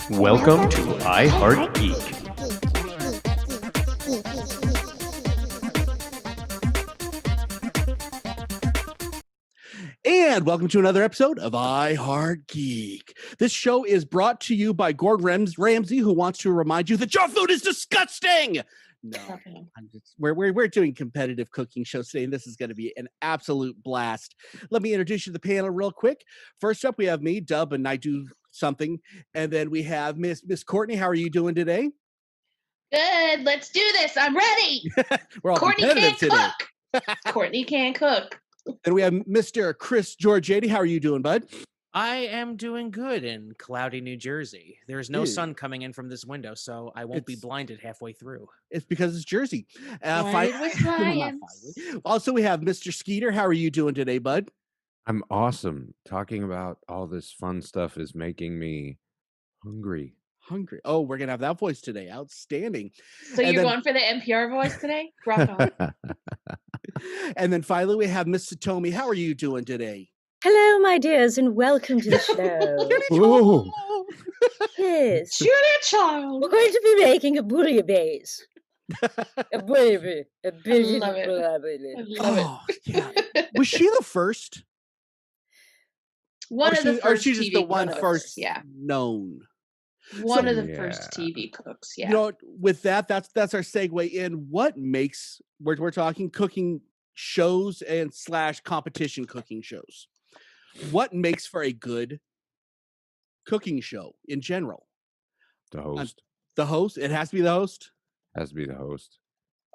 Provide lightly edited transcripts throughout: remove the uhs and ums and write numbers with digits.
Welcome to I Heart Geek. And welcome to another episode of I Heart Geek. This show is brought to you by Gordon Ramsay, who wants to remind you that your food is disgusting. No, we're doing competitive cooking shows today, and this is going to be an absolute blast. Let me introduce you to the panel real quick. First up, we have me, Dub, and I do something, and then we have Miss Courtney. How are you doing today? Good. Let's do this. I'm ready. We're all Courtney competitive can't today. cook. Courtney can't cook. Then we have Mr. Chris Georgiady. How are you doing, bud? I am doing good in cloudy New Jersey. There's no sun coming in from this window, so I won't be blinded halfway through. It's because it's Jersey. With science. Also, we have Mr. Skeeter. How are you doing today, bud? I'm awesome. Talking about all this fun stuff is making me hungry. Oh, we're gonna have that voice today. Outstanding. So you're going for the NPR voice today? Rock on. And then finally, we have Miss Satomi. How are you doing today? Hello, my dears, and welcome to the show. Yes. Judy Child. We're going to be making a bouillabaisse. A bouillabaisse. I love it. Yeah. Was she the first? One of the first she's just TV the one cooks. first Yeah. known. One of the first TV cooks. Yeah. You know, with that's our segue in. What makes we're talking cooking shows and / competition cooking shows. What makes for a good cooking show in general? The host. The host? It has to be the host? Has to be the host.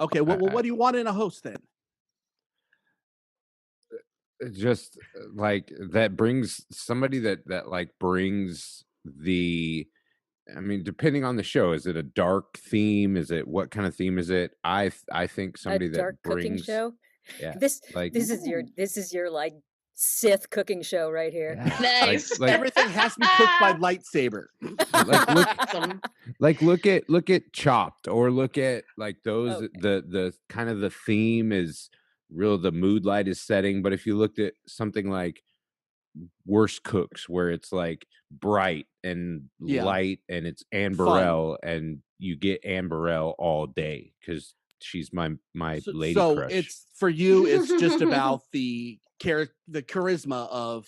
Okay, well, what do you want in a host then? Just like that brings somebody that like brings the, I mean, depending on the show, is it a dark theme? Is it, what kind of theme is it? I think somebody that dark brings cooking show. Yeah, this is your like Sith cooking show right here. Yeah. Nice. Like Everything has to be cooked by lightsaber. Look at Chopped, or look at like those. Okay. The kind of the theme is real. The mood light is setting. But if you looked at something like Worst Cooks, where it's like bright and light, and it's Anne Burrell, and you Anne Burrell all day because she's my lady so crush. It's for you. It's just about the charisma of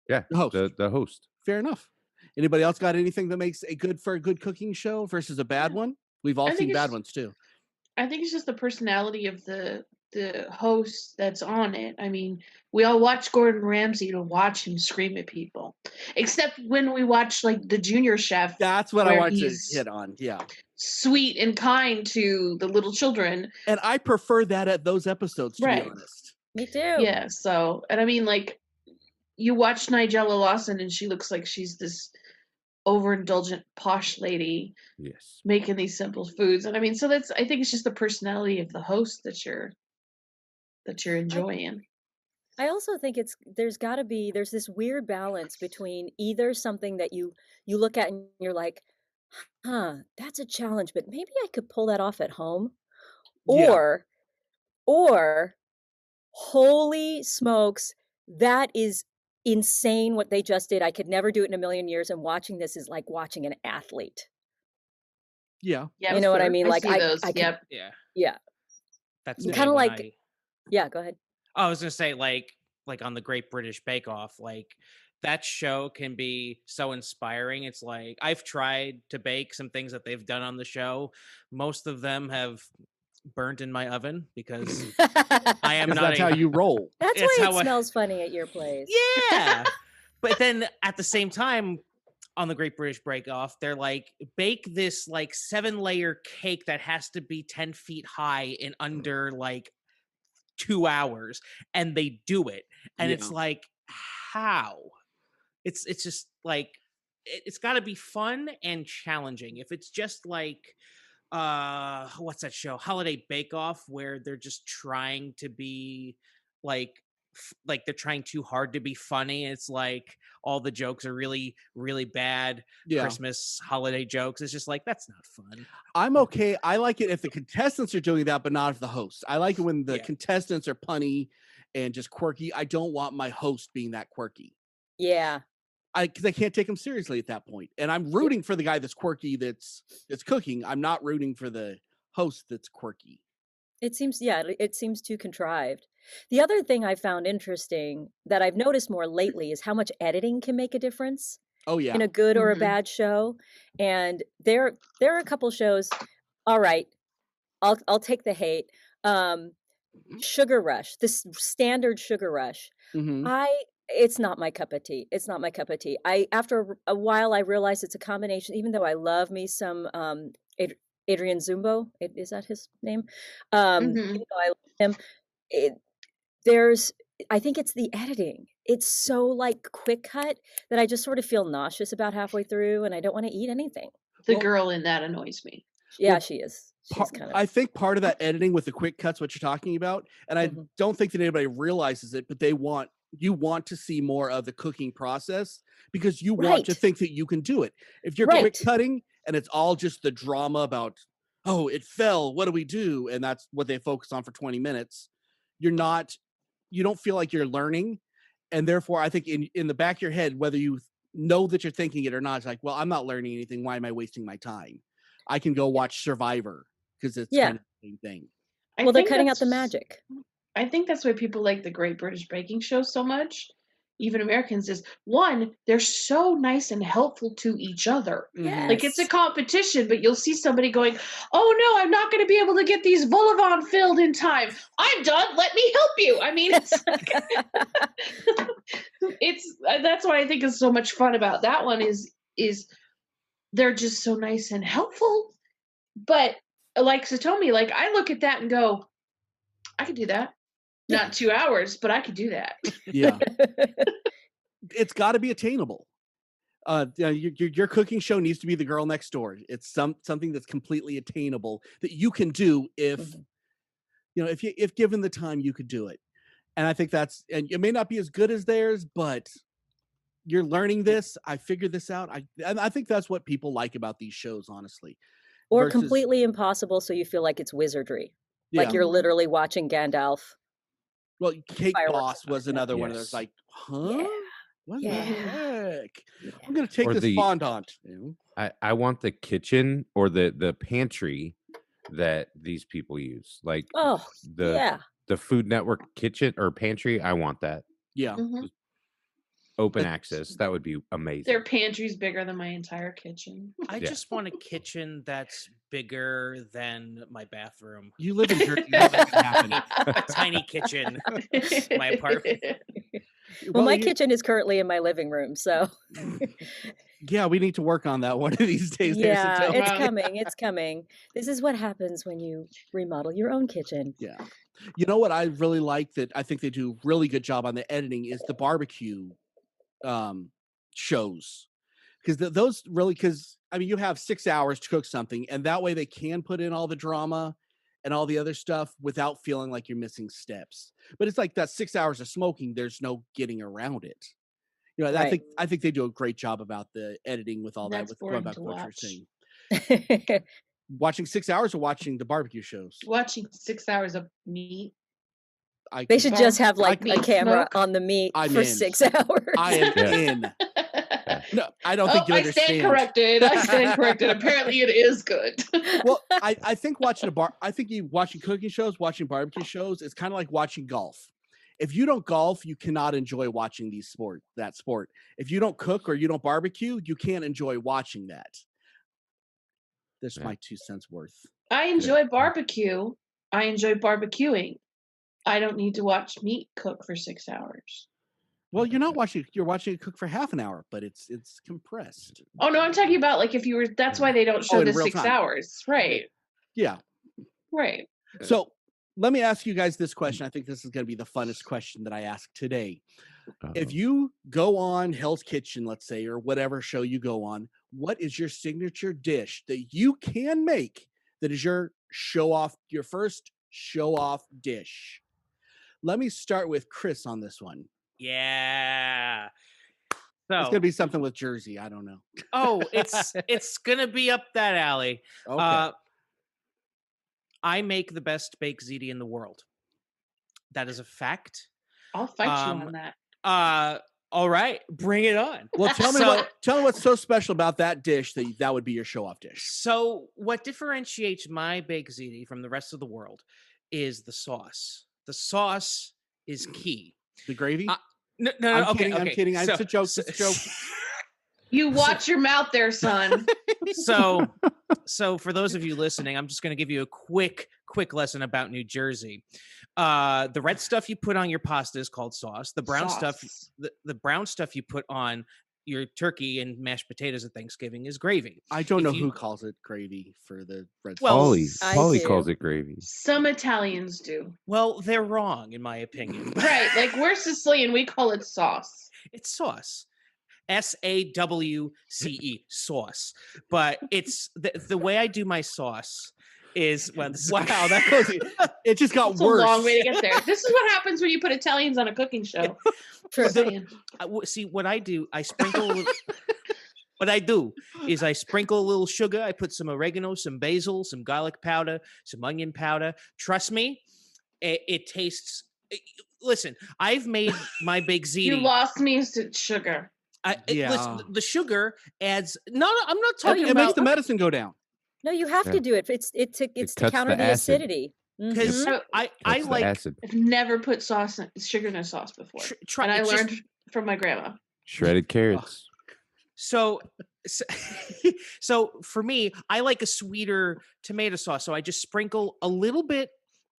the host. The host. Fair enough. Anybody else got anything that makes a good cooking show versus a bad one? We've all seen bad ones too. I think it's just the personality of the host that's on it. I mean, we all watch Gordon Ramsay to watch him scream at people, except when we watch like the Junior Chef. That's what I wanted to hit on. Yeah, sweet and kind to the little children, and I prefer that at those episodes. To be honest, me too. Yeah. So, and I mean, like, you watch Nigella Lawson, and she looks like she's this overindulgent posh lady, making these simple foods. And I mean, so I think it's just the personality of the host that you're enjoying. I also think there's this weird balance between either something that you look at and you're like, that's a challenge, but maybe I could pull that off at home, or holy smokes, that is insane what they just did. I could never do it in a million years, and watching this is like watching an athlete. Yeah, you know what I mean? Like yeah. That's kind of like. Yeah, go ahead. I was gonna say like on the Great British Bake Off, like that show can be so inspiring. It's like I've tried to bake some things that they've done on the show. Most of them have burnt in my oven because I am not. That's how you roll. That's why it smells funny at your place. Yeah, but then at the same time, on the Great British Bake Off, they're like, bake this like 7-layer cake that has to be 10 feet high in under like 2 hours, and they do it, and it's like, how? It's just like it's got to be fun and challenging. If it's just like what's that show, Holiday Bake Off, where they're just trying to be like they're trying too hard to be funny. It's like all the jokes are really, really bad. Christmas holiday jokes. It's just like, that's not fun. I'm okay. I like it if the contestants are doing that, but not if the hosts. I like it when the contestants are punny and just quirky. I don't want my host being that quirky. Yeah. because I can't take him seriously at that point. And I'm rooting for the guy that's quirky that's cooking. I'm not rooting for the host that's quirky. It seems too contrived. The other thing I found interesting that I've noticed more lately is how much editing can make a difference Oh in yeah. a good or a bad show. And there are a couple shows. All right, I'll take the hate. Sugar Rush, this standard Sugar Rush. Mhm. It's not my cup of tea. It's not my cup of tea. After a while I realized it's a combination, even though I love me some Adrian Zumbo, is that his name? Even though I love him, I think it's the editing. It's so like quick cut that I just sort of feel nauseous about halfway through, and I don't want to eat anything. The girl in that annoys me. Yeah, Well, she is. She's kind of. I think part of that editing with the quick cuts, what you're talking about, and I don't think that anybody realizes it, but you want to see more of the cooking process because you want to think that you can do it. If you're quick cutting and it's all just the drama about, oh, it fell, what do we do? And that's what they focus on for 20 minutes. You don't feel like you're learning. And therefore, I think in the back of your head, whether you know that you're thinking it or not, it's like, well, I'm not learning anything. Why am I wasting my time? I can go watch Survivor because it's kind of the same thing. Well, they're cutting out the magic. I think that's why people like the Great British Baking Show so much, even Americans, is one, they're so nice and helpful to each other. Yes. Like it's a competition, but you'll see somebody going, oh no, I'm not going to be able to get these vol au vent filled in time. I'm done. Let me help you. I mean, it's like, that's what I think is so much fun about that one is they're just so nice and helpful. But like Satomi, like I look at that and go, I could do that. Not 2 hours, but I could do that. Yeah. It's got to be attainable. Your cooking show needs to be The Girl Next Door. It's something that's completely attainable that you can do if if given the time, you could do it. And I think and it may not be as good as theirs, but you're learning this. I figured this out. I think that's what people like about these shows, honestly. Or completely impossible, so you feel like it's wizardry. Like you're literally watching Gandalf. Well, Cake Boss was another one of those, like, huh? What the heck? I'm going to take this fondant. I want the kitchen or the pantry that these people use. Like the Food Network kitchen or pantry. I want that. Yeah. Open access. That would be amazing. Their pantry's bigger than my entire kitchen. I just want a kitchen that's bigger than my bathroom. You live in Jersey. That's not gonna happen. A tiny kitchen. My apartment. Well, my kitchen is currently in my living room, so. Yeah, we need to work on that one of these days. Yeah, it's coming. It's coming. This is what happens when you remodel your own kitchen. Yeah. You know what I really like that I think they do a really good job on the editing is the barbecue shows. Because you have 6 hours to cook something, and that way they can put in all the drama and all the other stuff without feeling like you're missing steps. But it's like that 6 hours of smoking, there's no getting around it. I think they do a great job about the editing with all that, with going back to what you're saying. Watching 6 hours or watching the barbecue shows? Watching 6 hours of meat. They should just have like a camera on the meat for 6 hours. I am in. No, I don't think you understand. I stand corrected. Apparently, it is good. Well, I think watching watching cooking shows, watching barbecue shows is kind of like watching golf. If you don't golf, you cannot enjoy watching that sport. If you don't cook or you don't barbecue, you can't enjoy watching that. That's my 2 cents worth. I enjoy barbecue. I enjoy barbecuing. I don't need to watch meat cook for 6 hours. Well, you're watching it cook for half an hour, but it's compressed. Oh no, I'm talking about like if you were. That's why they don't show the 6 hours, right? Yeah. Right. So let me ask you guys this question. I think this is going to be the funnest question that I ask today. If you go on Hell's Kitchen, let's say, or whatever show you go on, what is your signature dish that you can make that is your first show-off dish? Let me start with Chris on this one. Yeah. So it's gonna be something with Jersey. I don't know. Oh, it's gonna be up that alley. Okay. I make the best baked ziti in the world. That is a fact. I'll fight you on that. All right, bring it on. Well, tell me what's so special about that dish that would be your show-off dish. So, what differentiates my baked ziti from the rest of the world is the sauce. The sauce is key. The gravy? No, I'm okay, kidding. okay. I'm kidding. It's a joke. It's a joke. You watch your mouth there, son. So for those of you listening, I'm just going to give you a quick lesson about New Jersey. The red stuff you put on your pasta is called sauce. The brown stuff, the brown stuff you put on your turkey and mashed potatoes at Thanksgiving is gravy. I don't know who calls it gravy for the red Well, sauce. Paulie calls it gravy. Some Italians do. Well, they're wrong, in my opinion. Right. Like we're Sicilian, we call it sauce. It's sauce. SAWCE, sauce. But it's the way I do my sauce is that goes. It just got worse. A long way to get there. This is what happens when you put Italians on a cooking show. See, what I do, I sprinkle. What I do is I sprinkle a little sugar. I put some oregano, some basil, some garlic powder, some onion powder. Trust me, it tastes. Listen, I've made my baked ziti. You lost me to sugar. Listen, the sugar adds. No, I'm not talking about. It makes the medicine go down. No, you have to do it. It's to counter the acidity. Because I like. I've never put sugar in a sauce before, and I learned from my grandma. Shredded carrots. So for me, I like a sweeter tomato sauce. So I just sprinkle a little bit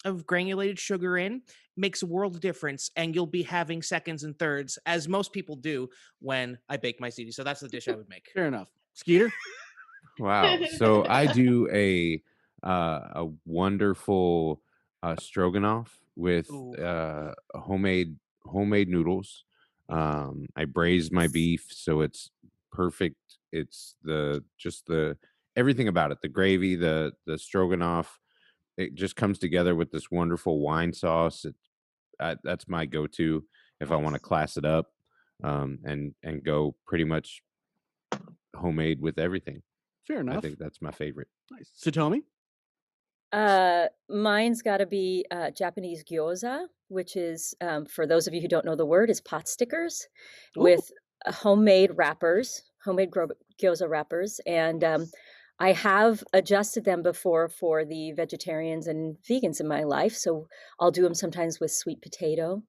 of granulated sugar in. Makes a world of difference, and you'll be having seconds and thirds, as most people do when I bake my ziti. So that's the dish I would make. Fair enough. Skeeter? Wow. So I do a wonderful stroganoff with homemade noodles. I braise my beef so it's perfect. It's everything about it. The gravy, the stroganoff, it just comes together with this wonderful wine sauce. That's my go-to if I want to class it up, and go pretty much homemade with everything. Fair enough. I think that's my favorite. Nice. Satomi? Mine's got to be Japanese gyoza, which is, for those of you who don't know the word, is pot stickers with homemade wrappers, homemade gyoza wrappers. And I have adjusted them before for the vegetarians and vegans in my life. So I'll do them sometimes with sweet potato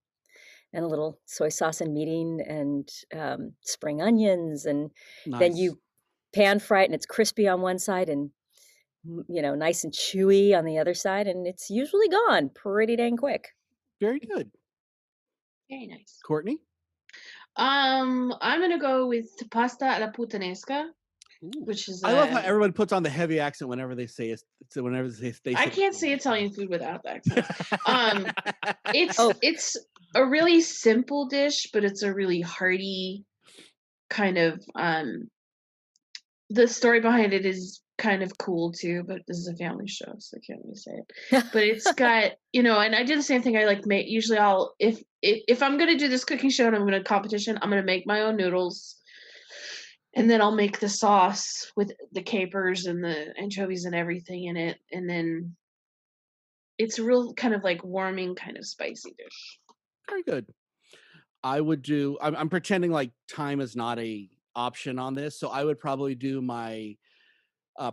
and a little soy sauce and meating and spring onions. And then you pan fry it and it's crispy on one side and, nice and chewy on the other side. And it's usually gone pretty dang quick. Very good. Very nice. Courtney? I'm going to go with pasta alla puttanesca. Which is I love how everyone puts on the heavy accent whenever they say it. Whenever they say I can't say Italian food without the accent. It's a really simple dish, but it's a really hearty kind of. The story behind it is kind of cool too, but this is a family show, so I can't really say it. But it's got and I do the same thing. I like make usually if I'm gonna do this cooking show and I'm gonna competition, I'm gonna make my own noodles. And then I'll make the sauce with the capers and the anchovies and everything in it. And then it's a real kind of like warming, kind of spicy dish. Very good. I would do, I'm pretending like time is not a option on this. So I would probably do my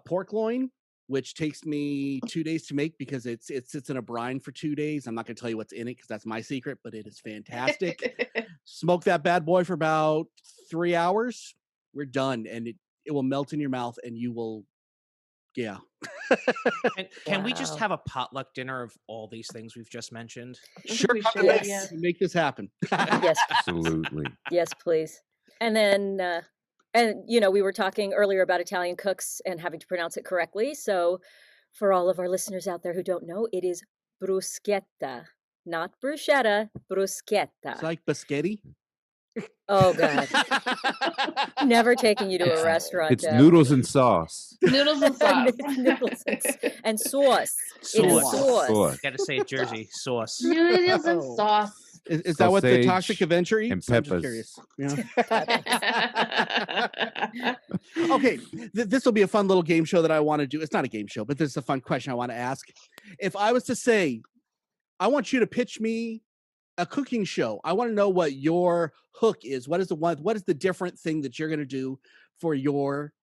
pork loin, which takes me 2 days to make because it sits in a brine for 2 days. I'm not going to tell you what's in it because that's my secret, but it is fantastic. Smoke that bad boy for about 3 hours. We're done, and it will melt in your mouth, and you will, yeah. And can we just have a potluck dinner of all these things we've just mentioned? Sure, yes. Make this happen. Yes, absolutely. Yes, please. And then, we were talking earlier about Italian cooks and having to pronounce it correctly. So, for all of our listeners out there who don't know, it is bruschetta, not bruschetta, bruschetta. It's like biscotti. Oh God! Never taking you to a restaurant. It's noodles and sauce. Noodles and sauce. Noodles and sauce. It's sauce. Gotta say it, Jersey sauce. Noodles and sauce. Is that what the toxic Avenger eats? And peppers. I'm just curious. Okay, this will be a fun little game show that I want to do. It's not a game show, but this is a fun question I want to ask. If I was to say, I want you to pitch me a cooking show. I want to know what your hook is. What is the different thing that you're going to do for your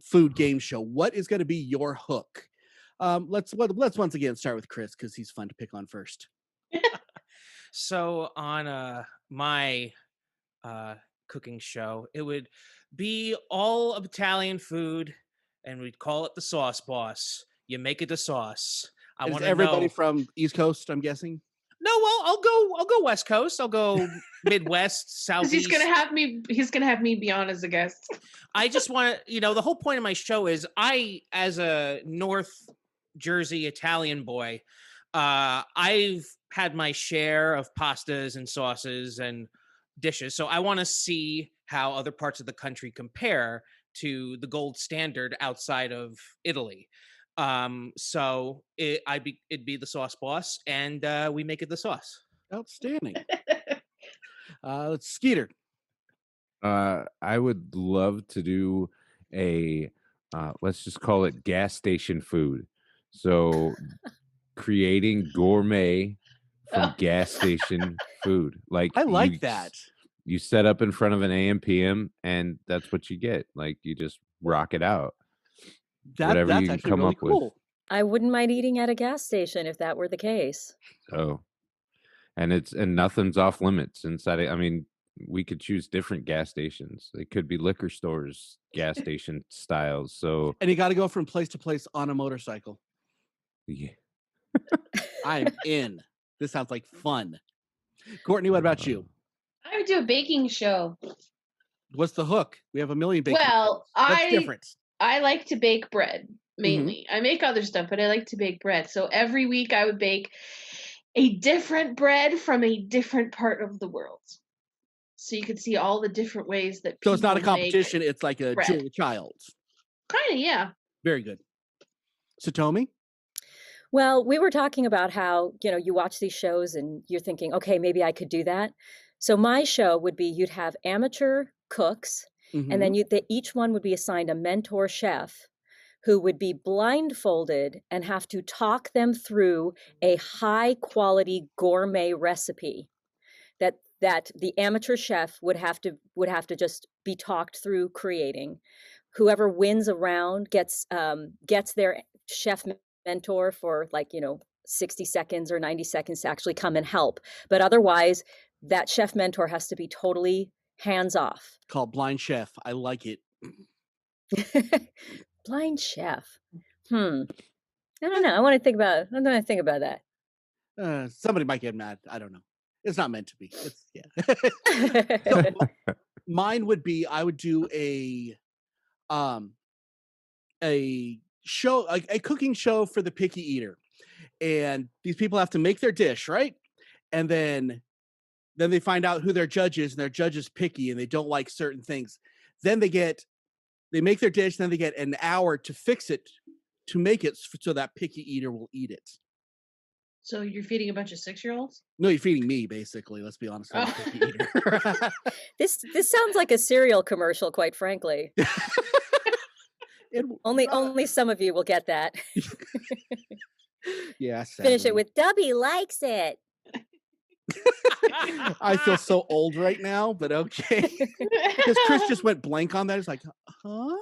food game show? What is going to be your hook? Let's once again start with Chris because he's fun to pick on first. So on my cooking show, it would be all of Italian food, and we'd call it the Sauce Boss. You make it the sauce. I Is want to everybody know. from East Coast, I'm guessing? No, well, I'll go West Coast. I'll go Midwest, Southeast. He's gonna have me be on as a guest. I just want to, the whole point of my show is I, as a North Jersey Italian boy, I've had my share of pastas and sauces and dishes. So I want to see how other parts of the country compare to the gold standard outside of Italy. So it'd be the Sauce Boss, and we make it the sauce. Outstanding. Let's Skeeter. I would love to do a let's just call it gas station food. So creating gourmet from gas station food. Like I like that. You set up in front of an AM PM and that's what you get. Like you just rock it out. Whatever That's you can actually come really up cool. with. I wouldn't mind eating at a gas station if that were the case. Oh. And nothing's off limits inside it. I mean, we could choose different gas stations. It could be liquor stores, gas station styles. So And you got to go from place to place on a motorcycle. yeah. I'm in. This sounds like fun. Courtney, what about you? I would do a baking show. What's the hook? We have a million baking. Well, What's different? I like to bake bread mainly. I make other stuff, but I like to bake bread. So every week I would bake a different bread from a different part of the world. So you could see all the different ways that people So it's not a make competition, it's like a bread. Julia Childs. Kind of, yeah. Very good. Satomi? Well, we were talking about how, you watch these shows and you're thinking, okay, maybe I could do that. So my show would be you'd have amateur cooks, and then each one would be assigned a mentor chef who would be blindfolded and have to talk them through a high quality gourmet recipe that the amateur chef would have to just be talked through creating. Whoever wins a round gets their chef mentor for 60 seconds or 90 seconds to actually come and help. But otherwise, that chef mentor has to be totally hands off. Called Blind Chef. I like it. Blind chef. I don't know. I'm going to think about that. Somebody might get mad. I don't know. It's not meant to be. So, mine would be I would do a show, like a cooking show for the picky eater. And these people have to make their dish, right? And then they find out who their judge is, and their judge is picky and they don't like certain things. Then they make their dish, then they get an hour to fix it, to make it so that picky eater will eat it. So you're feeding a bunch of 6-year-olds? No, you're feeding me, basically. Let's be honest. I'm a picky eater. This sounds like a cereal commercial, quite frankly. Only some of you will get that. Yeah. Finish it with Dubby likes it. I feel so old right now, but okay. Because Chris just went blank on that. It's like, huh?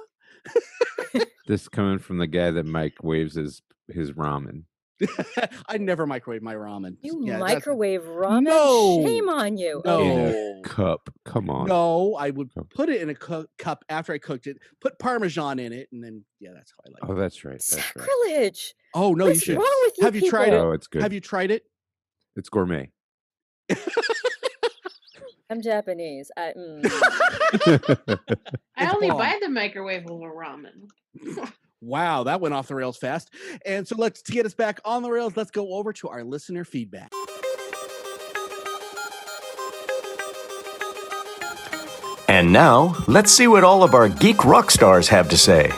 This coming from the guy that microwaves his ramen. I never microwave my ramen. You microwave ramen? No. Shame on you. No. In a cup. Come on. No, I would put it in a cup after I cooked it, put Parmesan in it, and then, that's how I like it. Oh, that's right. Sacrilege. Oh, no, What's you should. wrong with you Have you tried it? Oh, it's good. Have you tried it? It's gourmet. I'm Japanese. I only buy the microwavable ramen. Wow, that went off the rails fast. And so to get us back on the rails, let's go over to our listener feedback. And now, let's see what all of our geek rock stars have to say.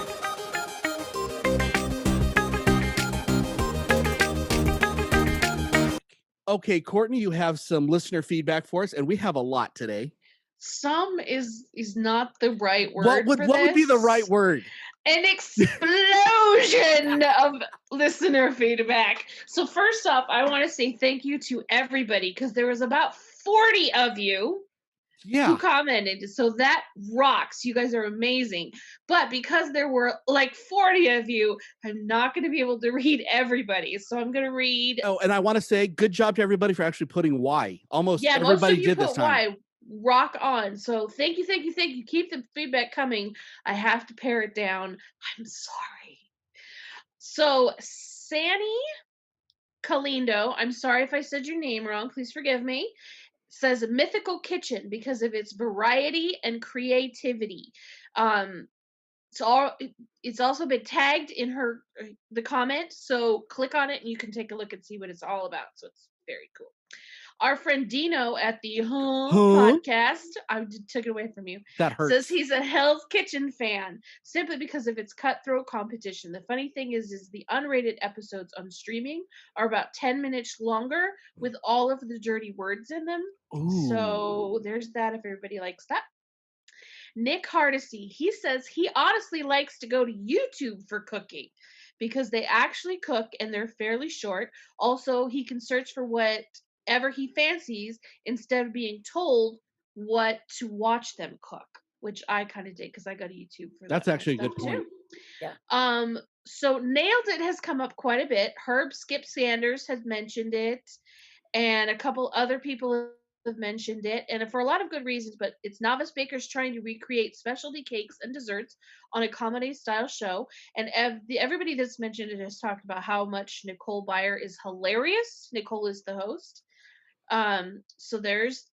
Okay, Courtney, you have some listener feedback for us, and we have a lot today. Some is not the right word. What would be the right word? an explosion of listener feedback. So first off, I want to say thank you to everybody because there was about 40 of you who commented. So that rocks. You guys are amazing. But because there were like 40 of you, I'm not going to be able to read everybody. So I'm going to read. Oh, and I want to say good job to everybody for actually putting Y. Almost everybody most of you did put this time. Y. Rock on. So thank you. Keep the feedback coming. I have to pare it down. I'm sorry. So Sani Kalindo, I'm sorry if I said your name wrong. Please forgive me. Says Mythical Kitchen because of its variety and creativity. It's also been tagged in the comment. So click on it and you can take a look and see what it's all about. So it's very cool. Our friend Dino at the podcast, I took it away from you. That hurts. Says he's a Hell's Kitchen fan simply because of its cutthroat competition. The funny thing is the unrated episodes on streaming are about 10 minutes longer with all of the dirty words in them. Ooh. So there's that if everybody likes that. Nick Hardesty, he says he honestly likes to go to YouTube for cooking because they actually cook and they're fairly short. Also, he can search for whatever he fancies instead of being told what to watch them cook, which I kind of did because I go to YouTube for that. That's actually a good point. Too. Yeah. So Nailed It has come up quite a bit. Herb Skip Sanders has mentioned it, and a couple other people have mentioned it, and for a lot of good reasons, but it's novice bakers trying to recreate specialty cakes and desserts on a comedy style show, and everybody that's mentioned it has talked about how much Nicole Byer is hilarious. Nicole is the host. So there's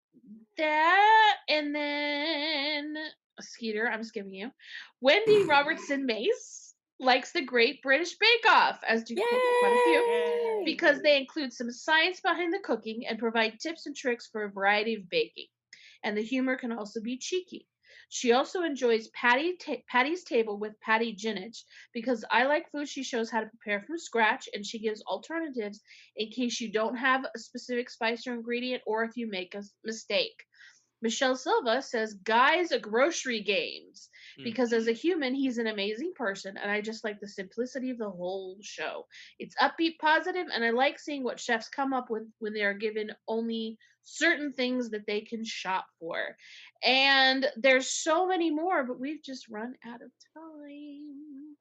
that, and then Skeeter, I'm skipping you. Wendy Robertson Mace likes the Great British Bake Off, as do quite a few, because they include some science behind the cooking and provide tips and tricks for a variety of baking. And the humor can also be cheeky. She also enjoys Patty's Table with Patty Ginich because I like food she shows how to prepare from scratch, and she gives alternatives in case you don't have a specific spice or ingredient or if you make a mistake. Michelle Silva says, Guy's Grocery Games, because as a human, he's an amazing person, and I just like the simplicity of the whole show. It's upbeat, positive, and I like seeing what chefs come up with when they are given only certain things that they can shop for. And there's so many more, but we've just run out of time.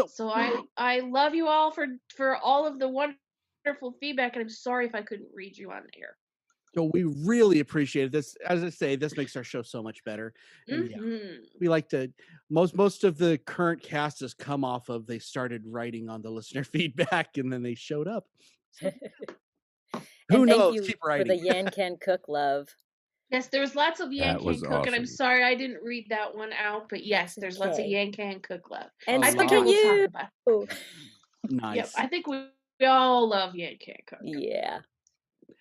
So I love you all for all of the wonderful feedback, and I'm sorry if I couldn't read you on air. So we really appreciate this. As I say, this makes our show so much better. And we like to most of the current cast has come off of they started writing on the listener feedback and then they showed up. So, who knows? Thank you Keep writing. for the Yan Can Cook love. Yes, there was lots of Yan Can Cook, and I'm sorry I didn't read that one out, but yes, there's lots of Yan Can Cook love. And so can you. Nice. Yep, I think we all love Yan Can Cook. Yeah.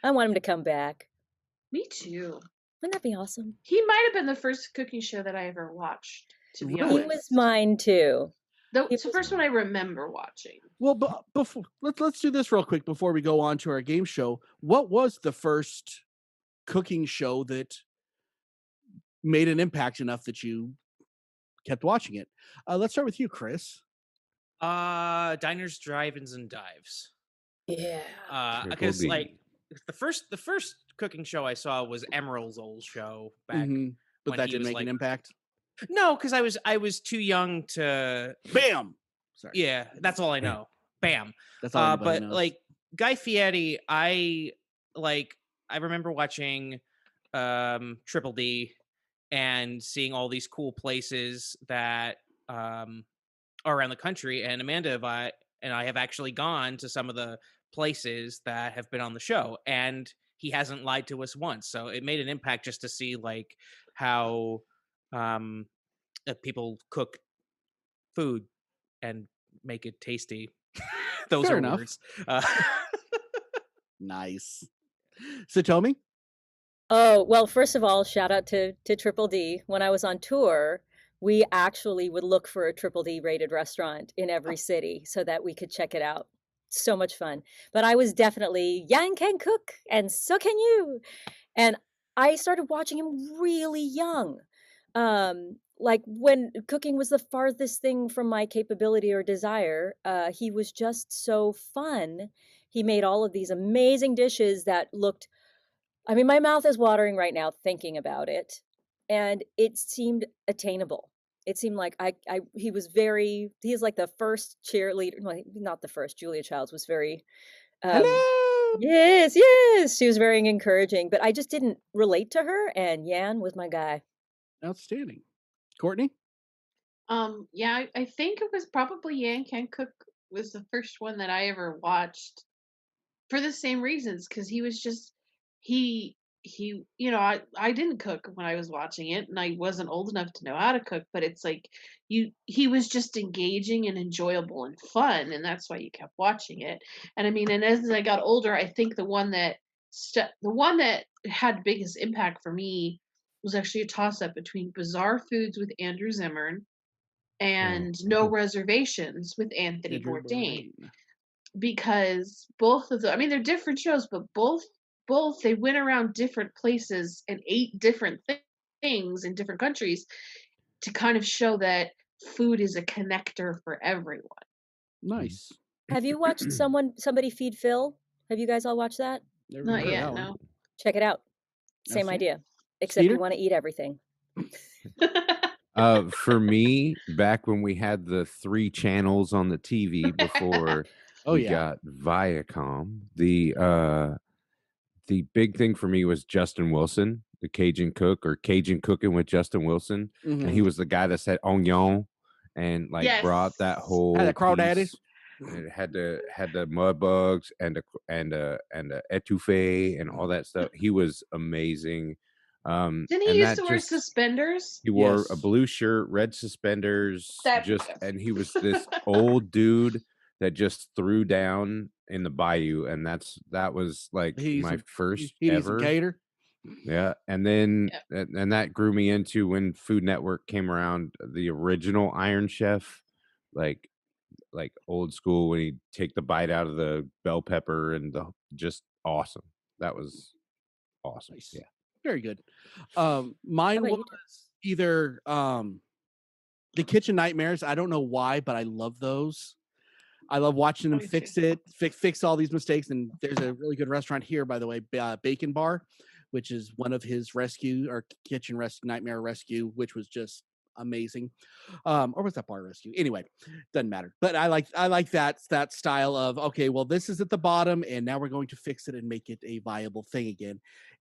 I want him to come back. Me too. Wouldn't that be awesome? He might have been the first cooking show that I ever watched, to be honest. He was mine too. It's the first one I remember watching. Well, but before let's do this real quick before we go on to our game show. What was the first cooking show that made an impact enough that you kept watching it? Let's start with you, Chris. Diners, Drive-ins, and Dives. Yeah. Because like the first cooking show I saw was Emerald's old show back. But that didn't make an impact. No, because I was too young to. Bam. Sorry. Yeah, that's all I know. Bam. That's all. But knows. like Guy Fieri, I remember watching Triple D and seeing all these cool places that are around the country. And Amanda and I have actually gone to some of the places that have been on the show, and he hasn't lied to us once. So it made an impact just to see like how people cook food and make it tasty. Those Fair are enough. words. Nice. Satomi? Oh, well, first of all, shout out to Triple D. When I was on tour, we actually would look for a Triple D rated restaurant in every city so that we could check it out. So much fun. But I was definitely Yan Can Cook, and so can you. And I started watching him really young. like when cooking was the farthest thing from my capability or desire, he was just so fun. He made all of these amazing dishes that looked, I mean, my mouth is watering right now thinking about it. And it seemed attainable. It seemed like he was like the first cheerleader, well, not the first, Julia Childs was very, Hello. yes, she was very encouraging, but I just didn't relate to her, and Yan was my guy. Outstanding. Courtney? Yeah, I think it was probably Yan Can Cook was the first one that I ever watched for the same reasons, because he was just he I didn't cook when I was watching it, and I wasn't old enough to know how to cook, but it's like he was just engaging and enjoyable and fun, and that's why you kept watching it. And I mean, and as I got older, I think the one that had biggest impact for me was actually a toss up between Bizarre Foods with Andrew Zimmern and No Reservations with Anthony Bourdain, because both of them, I mean, they're different shows, but both they went around different places and ate different things in different countries to kind of show that food is a connector for everyone. Nice. Have you watched Somebody Feed Phil? Have you guys all watched that? Not yet, no. Check it out. Same That's it. idea, except Skeeter? you want to eat everything. For me, back when we had the 3 channels on the TV before we got Viacom, the big thing for me was Justin Wilson, the Cajun cook, or Cajun cooking with Justin Wilson, and he was the guy that said onion and like brought that whole Had a crawdaddy. And it had the mud bugs and the etouffee and all that stuff. He was amazing. Didn't he used to wear suspenders? He wore a blue shirt, red suspenders, and he was this old dude that just threw down in the bayou, and that was like my first ever gator. Yeah, and then and that grew me into, when Food Network came around, the original Iron Chef, like old school, when he'd take the bite out of the bell pepper, and just awesome. That was awesome. Nice. Yeah, very good. Mine was either the Kitchen Nightmares. I don't know why, but I love those. I love watching them fix all these mistakes. And there's a really good restaurant here, by the way, Bacon Bar, which is one of his kitchen nightmare rescue, which was just amazing. Or was that bar rescue? Anyway, doesn't matter. But I like that style of, okay, well, this is at the bottom, and now we're going to fix it and make it a viable thing again.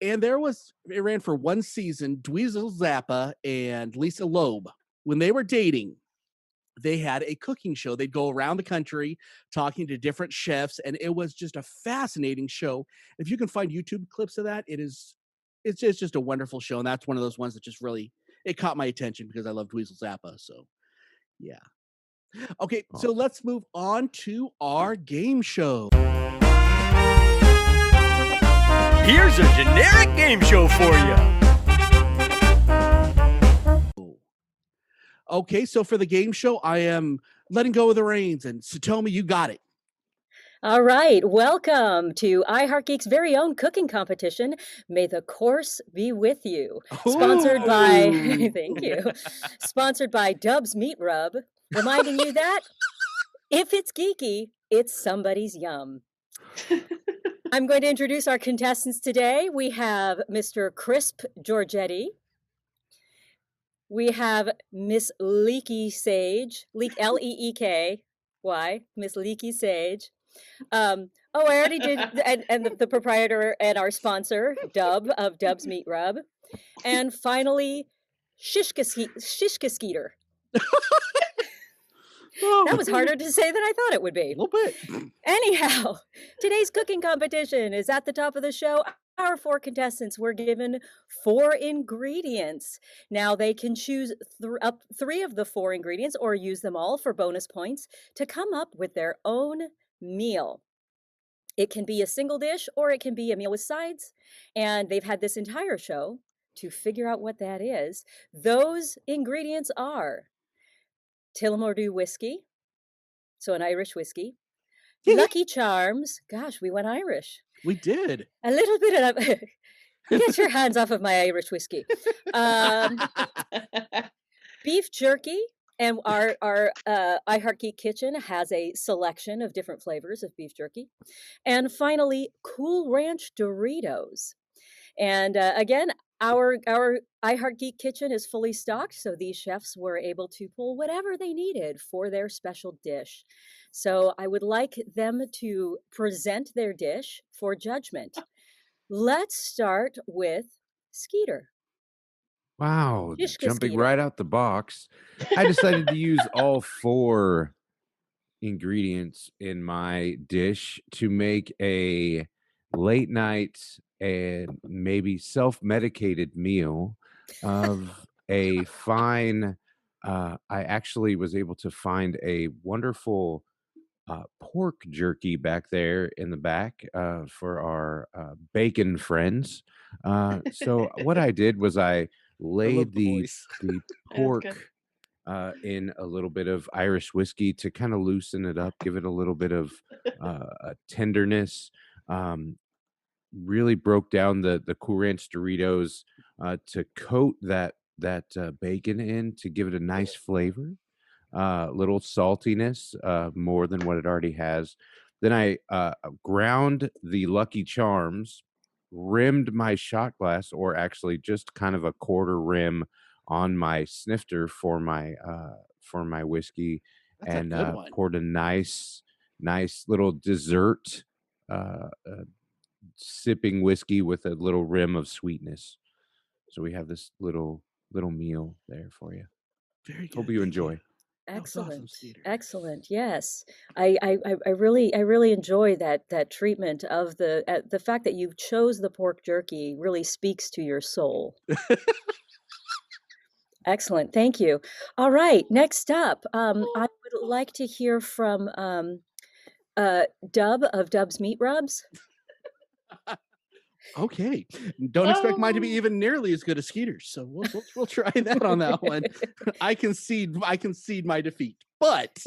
And it ran for 1 season. Dweezil Zappa and Lisa Loeb, when they were dating, they had a cooking show. They'd go around the country talking to different chefs, and it was just a fascinating show. If you can find YouTube clips of that, it's just a wonderful show. And that's one of those ones that just really, it caught my attention because I love Dweezil Zappa. So yeah. Okay, so let's move on to our game show. Here's a generic game show for you. Okay, so for the game show, I am letting go of the reins, and Satomi, you got it. All right, welcome to iHeartGeek's very own cooking competition. May the course be with you. Sponsored by, thank you, sponsored by Dub's Meat Rub, reminding you that if it's geeky, it's somebody's yum. I'm going to introduce our contestants today. We have Mr. Crisp Giorgetti. We have Miss Leaky Sage, L-E-E-K-Y, Miss Leaky Sage. I already did, and the proprietor and our sponsor, Dub of Dub's Meat Rub. And finally, Shishka Skeeter. That was harder to say than I thought it would be. A little bit. Anyhow, today's cooking competition is at the top of the show. Our 4 contestants were given 4 ingredients. Now they can choose up 3 of the 4 ingredients or use them all for bonus points to come up with their own meal. It can be a single dish or it can be a meal with sides. And they've had this entire show to figure out what that is. Those ingredients are Tullamore whiskey, so an Irish whiskey, Lucky Charms. Gosh, we went Irish. We did. A little bit of get your hands off of my Irish whiskey. beef jerky. And our iHeart Geek Kitchen has a selection of different flavors of beef jerky. And finally, Cool Ranch Doritos. And again, our iHeart Geek Kitchen is fully stocked, so these chefs were able to pull whatever they needed for their special dish. So I would like them to present their dish for judgment. Let's start with Skeeter. Wow, Shishka jumping Skeeter. right out the box. I decided to use all 4 ingredients in my dish to make a late night and maybe self-medicated meal of a fine I actually was able to find a wonderful pork jerky back there in the back for our bacon friends. So what I did was I laid the the That's good. pork in a little bit of Irish whiskey to kind of loosen it up, give it a little bit of tenderness. Really broke down the Cool Ranch Doritos to coat that bacon in to give it a nice flavor, little saltiness, more than what it already has. Then I ground the Lucky Charms, rimmed my shot glass, or actually just kind of a quarter rim on my snifter for my whiskey, That's a and good one. poured a nice little dessert sipping whiskey with a little rim of sweetness. So we have this little meal there for you. Very good. Hope you Thank enjoy. That was awesome, Excellent. Skeeter. Excellent. Yes. I really enjoy that treatment of the fact that you chose the pork jerky really speaks to your soul. Excellent. Thank you. All right. Next up, I would like to hear from Dub of Dub's Meat Rubs. Okay. Don't expect mine to be Oh. even nearly as good as Skeeter's, so we'll try that on that one. I concede my defeat. But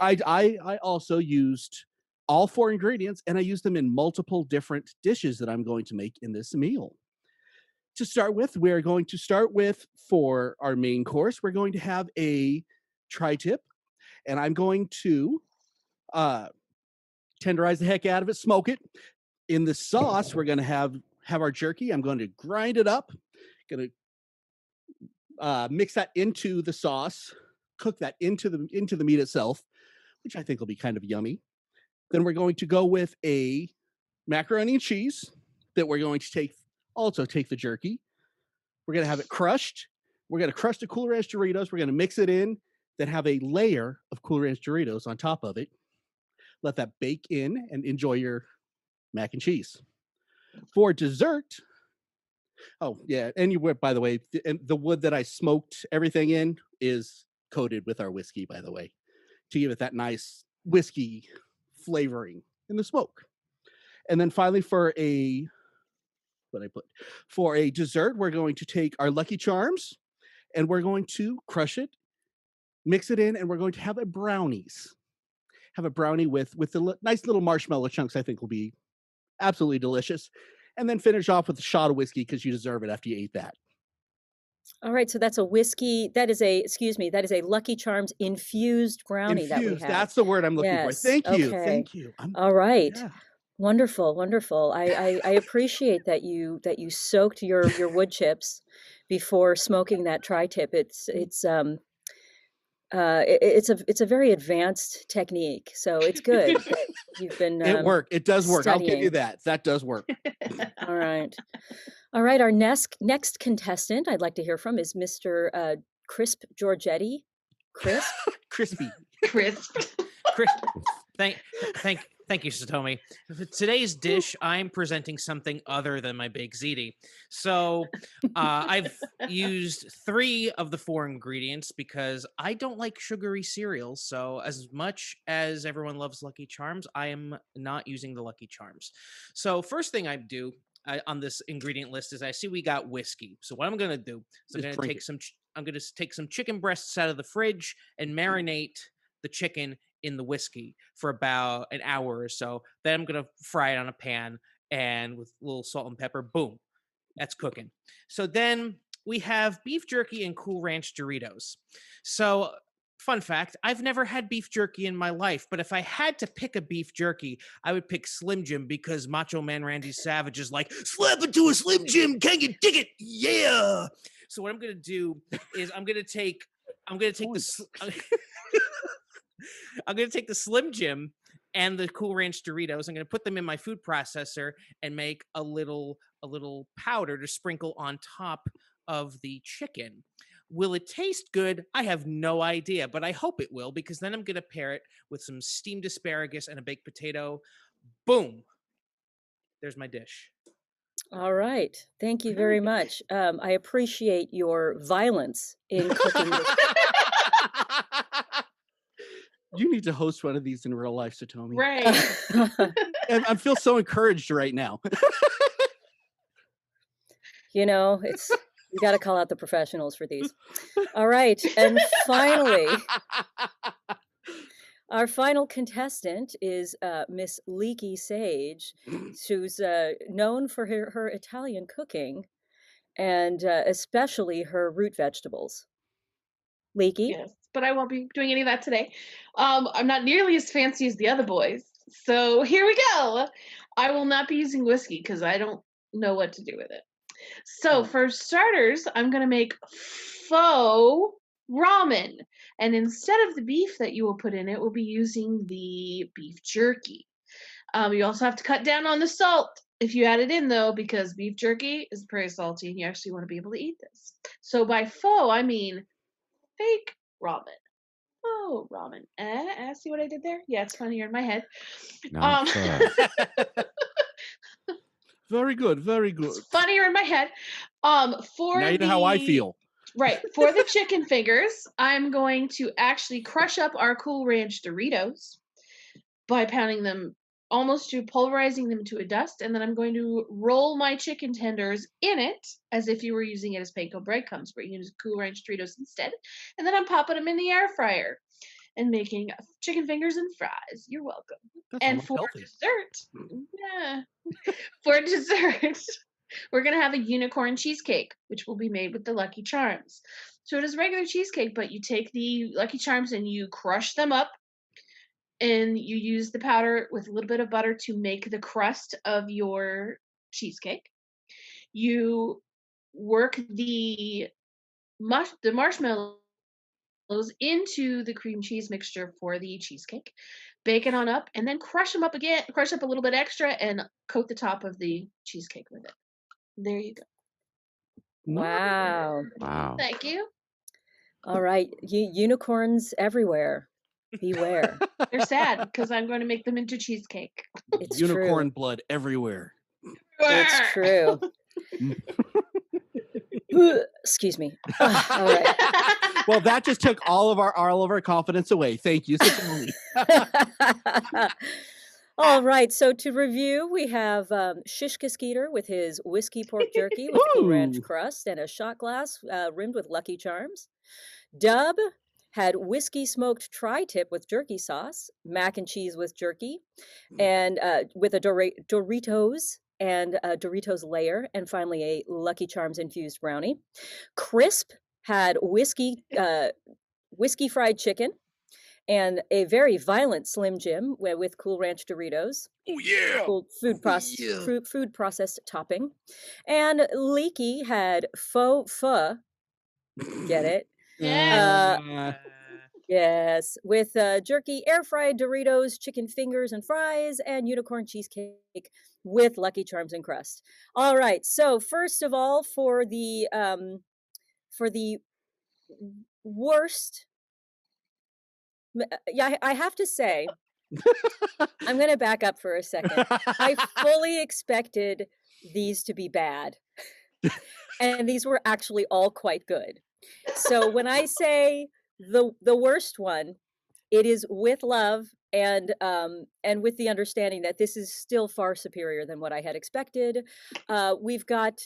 I also used all 4 ingredients, and I used them in multiple different dishes that I'm going to make in this meal. To start with, we're going to start with, for our main course, we're going to have a tri-tip, and I'm going to tenderize the heck out of it, smoke it. In the sauce, we're going to have our jerky. I'm going to grind it up, going to mix that into the sauce, cook that into the meat itself, which I think will be kind of yummy. Then we're going to go with a macaroni and cheese that we're going to take the jerky. We're going to have it crushed. We're going to crush the Cool Ranch Doritos. We're going to mix it in, then have a layer of Cool Ranch Doritos on top of it. Let that bake in and enjoy your mac and cheese. For dessert, oh yeah, and by the way, the wood that I smoked everything in is coated with our whiskey, by the way, to give it that nice whiskey flavoring in the smoke. And then finally, for a dessert, we're going to take our Lucky Charms and we're going to crush it, mix it in, and we're going to have a brownie with the nice little marshmallow chunks. I think will be absolutely delicious. And then finish off with a shot of whiskey because you deserve it after you ate that. All right, so that's a whiskey. That is a Lucky Charms infused brownie that we have. That's the word I'm looking for. Yes. Thank you. Okay. Thank you. All right. Yeah. Wonderful, wonderful. I appreciate that you soaked your wood chips before smoking that tri-tip. It's a very advanced technique, so it's good that you've been It does work. I'll give you studying. that does work. All right. Our next contestant I'd like to hear from is Mr. Crisp Giorgetti. Crisp? Crispy. Crisp. Thank you, Satomi. For today's dish, I'm presenting something other than my baked ziti. So I've used 3 of the 4 ingredients because I don't like sugary cereals. So as much as everyone loves Lucky Charms, I am not using the Lucky Charms. So first thing I do on this ingredient list is I see we got whiskey. So what I'm going to do is I'm going to take some chicken breasts out of the fridge and marinate the chicken in the whiskey for about an hour or so. Then I'm going to fry it on a pan and with a little salt and pepper. Boom. That's cooking. So then we have beef jerky and Cool Ranch Doritos. So, fun fact, I've never had beef jerky in my life, but if I had to pick a beef jerky, I would pick Slim Jim because Macho Man Randy Savage is like, slap into a Slim Jim, can you dig it? Yeah. So what I'm going to do is I'm going to take the Slim Jim and the Cool Ranch Doritos. I'm going to put them in my food processor and make a little powder to sprinkle on top of the chicken. Will it taste good? I have no idea, but I hope it will, because then I'm going to pair it with some steamed asparagus and a baked potato. Boom. There's my dish. All right. Thank you very much. I appreciate your violence in cooking this. You need to host one of these in real life, Satomi. Right. I feel so encouraged right now. You know, you got to call out the professionals for these. All right. And finally, our final contestant is Miss Leaky Sage, who's known for her Italian cooking and especially her root vegetables. Leaky? Yes, but I won't be doing any of that today. I'm not nearly as fancy as the other boys. So here we go. I will not be using whiskey because I don't know what to do with it. So for starters, I'm going to make faux ramen. And instead of the beef that you will put in it, we'll be using the beef jerky. You also have to cut down on the salt if you add it in, though, because beef jerky is very salty and you actually want to be able to eat this. So by faux, I mean fake ramen. Oh, ramen. See what I did there? Yeah, it's funnier in my head. Very good, very good. It's funnier in my head. Now you know how I feel. Right. For the chicken fingers, I'm going to actually crush up our Cool Ranch Doritos by pounding them almost to pulverizing them to a dust, and then I'm going to roll my chicken tenders in it as if you were using it as panko breadcrumbs, but you can use Cool Ranch Doritos instead. And then I'm popping them in the air fryer and making chicken fingers and fries. You're welcome. And for dessert, we're going to have a unicorn cheesecake, which will be made with the Lucky Charms. So it is regular cheesecake, but you take the Lucky Charms and you crush them up, and you use the powder with a little bit of butter to make the crust of your cheesecake. You work the marshmallows into the cream cheese mixture for the cheesecake, bake it on up, and then crush them up again, crush up a little bit extra, and coat the top of the cheesecake with it. There you go. Wow. Thank you. All right. Unicorns everywhere. Beware. They're sad because I'm going to make them into cheesecake. It's Unicorn true. blood everywhere. It's true. Excuse me. All right. Well, that just took all of our confidence away. Thank you, Satomi. All right. So to review, we have Shishka Skeeter with his whiskey pork jerky with Cool Ranch crust and a shot glass rimmed with Lucky Charms. Dub had whiskey smoked tri-tip with jerky sauce, mac and cheese with jerky, and with a Doritos and a Doritos layer, and finally a Lucky Charms infused brownie. Crisp had whiskey fried chicken and a very violent Slim Jim with Cool Ranch Doritos. Oh yeah! Cool food processed topping. And Leaky had faux pho. Get it? Yeah. Yes, with jerky, air-fried Doritos, chicken fingers and fries, and unicorn cheesecake with Lucky Charms and crust. All right, so first of all, for the worst, yeah, I have to say, I'm going to back up for a second. I fully expected these to be bad, and these were actually all quite good. So when I say the worst one, it is with love and with the understanding that this is still far superior than what I had expected. We've got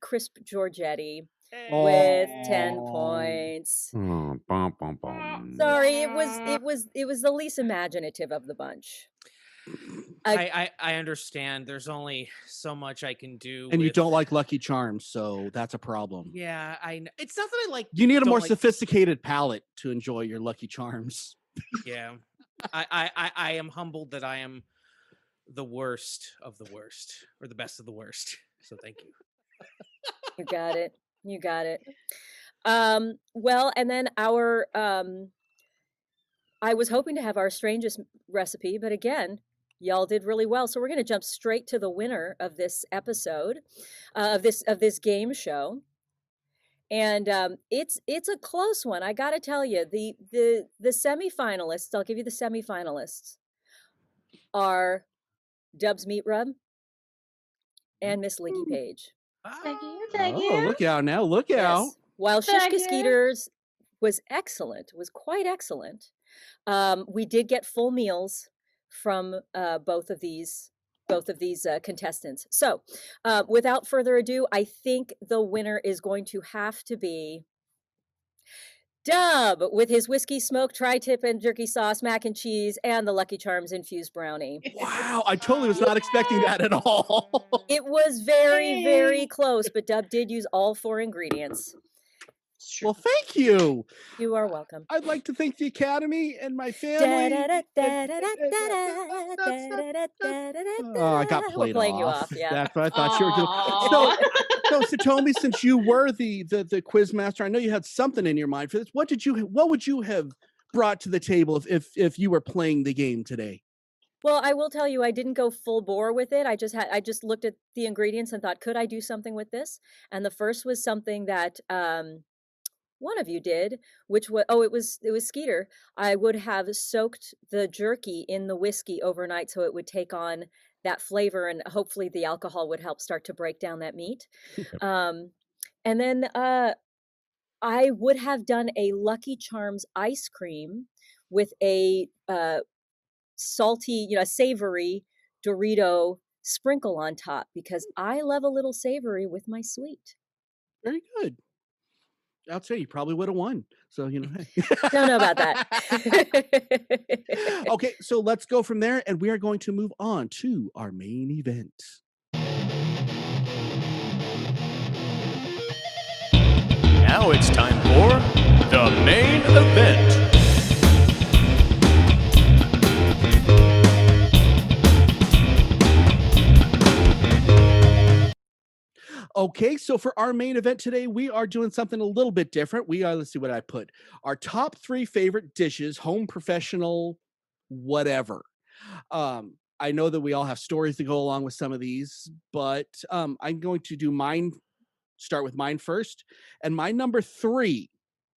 Crisp Giorgetti with 10 points. Sorry, it was the least imaginative of the bunch. I understand. There's only so much I can do. And you don't like Lucky Charms, so that's a problem. Yeah, I know. It's not that I like. You need a more sophisticated palate to enjoy your Lucky Charms. Yeah, I am humbled that I am the worst of the worst, or the best of the worst. So thank you. You got it. You got it. Well, and then our I was hoping to have our strangest recipe, but again, y'all did really well. So we're going to jump straight to the winner of this episode, of this game show. And it's a close one. I got to tell you, the semifinalists. I'll give you the semifinalists are Dub's Meat Rub and Miss Liggy Page. Thank you. Oh, look out now! Look out! Yes. While Shishka Skeeters was excellent, was quite excellent. We did get full meals from both of these contestants. So, without further ado, I think the winner is going to have to be Dub with his whiskey smoked tri-tip and jerky sauce, mac and cheese, and the Lucky Charms infused brownie. Wow, I totally was not expecting that at all. It was very, very close, but Dub did use all 4 ingredients. Well, thank you. You are welcome. I'd like to thank the Academy and my family. Oh, I got played playing off. You off. Yeah, that's what I thought you were doing. So Tomi, since you were the quiz master, I know you had something in your mind for this. What would you have brought to the table if you were playing the game today? Well, I will tell you, I didn't go full bore with it. I just looked at the ingredients and thought, could I do something with this? And the first was something that one of you did, which was it was Skeeter. I would have soaked the jerky in the whiskey overnight so it would take on that flavor, and hopefully the alcohol would help start to break down that meat. And then I would have done a Lucky Charms ice cream with a salty, savory Dorito sprinkle on top, because I love a little savory with my sweet. Very good. I'll say you probably would have won. So, hey. Don't know about that. Okay, so let's go from there, and we are going to move on to our main event. Now it's time for the main event. Okay, so for our main event today, we are doing something a little bit different. Let's see what I put. Our top 3 favorite dishes, home, professional, whatever. I know that we all have stories to go along with some of these, but I'm going to start with mine first. And my number 3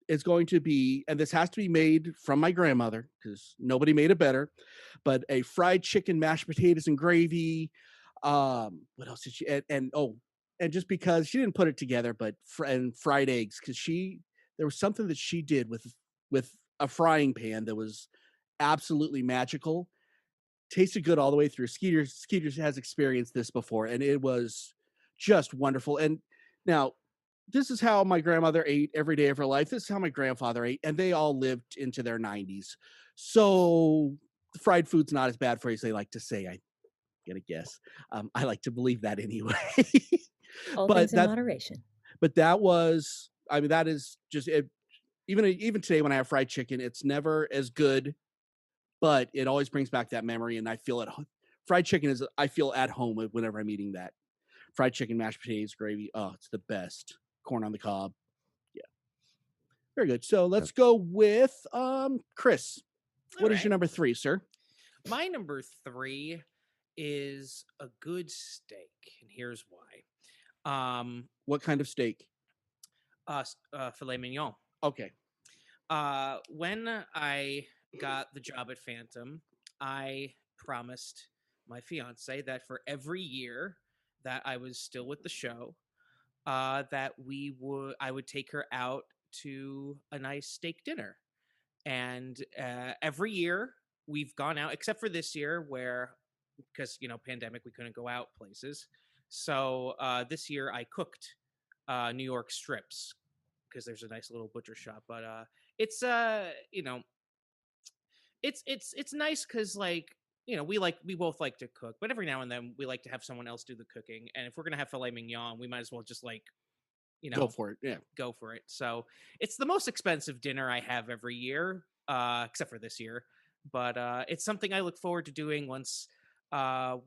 is going to be, and this has to be made from my grandmother because nobody made it better, but a fried chicken, mashed potatoes and gravy. What else did she and just because she didn't put it together, but fried eggs, because there was something that she did with a frying pan that was absolutely magical. Tasted good all the way through. Skeeters has experienced this before, and it was just wonderful. And now, this is how my grandmother ate every day of her life. This is how my grandfather ate, and they all lived into their 90s. So fried food's not as bad for you as they like to say. I gotta guess. I like to believe that anyway. All things in moderation. But that is just it. Even today when I have fried chicken, it's never as good, but it always brings back that memory, and I feel fried chicken I feel at home whenever I'm eating that. Fried chicken, mashed potatoes, gravy. Oh, it's the best. Corn on the cob. Yeah. Very good. So let's go with Chris. What is your number 3, sir? My number 3 is a good steak, and here's why. What kind of steak? Filet mignon. Okay. When I got the job at Phantom, I promised my fiance that for every year that I was still with the show, that I would take her out to a nice steak dinner. And every year we've gone out, except for this year where, because, pandemic, we couldn't go out places. So this year I cooked New York strips because there's a nice little butcher shop. But it's it's nice because, like, we both like to cook, but every now and then we like to have someone else do the cooking. And if we're gonna have filet mignon, we might as well just go for it. Yeah, go for it. So it's the most expensive dinner I have every year, except for this year. But it's something I look forward to doing once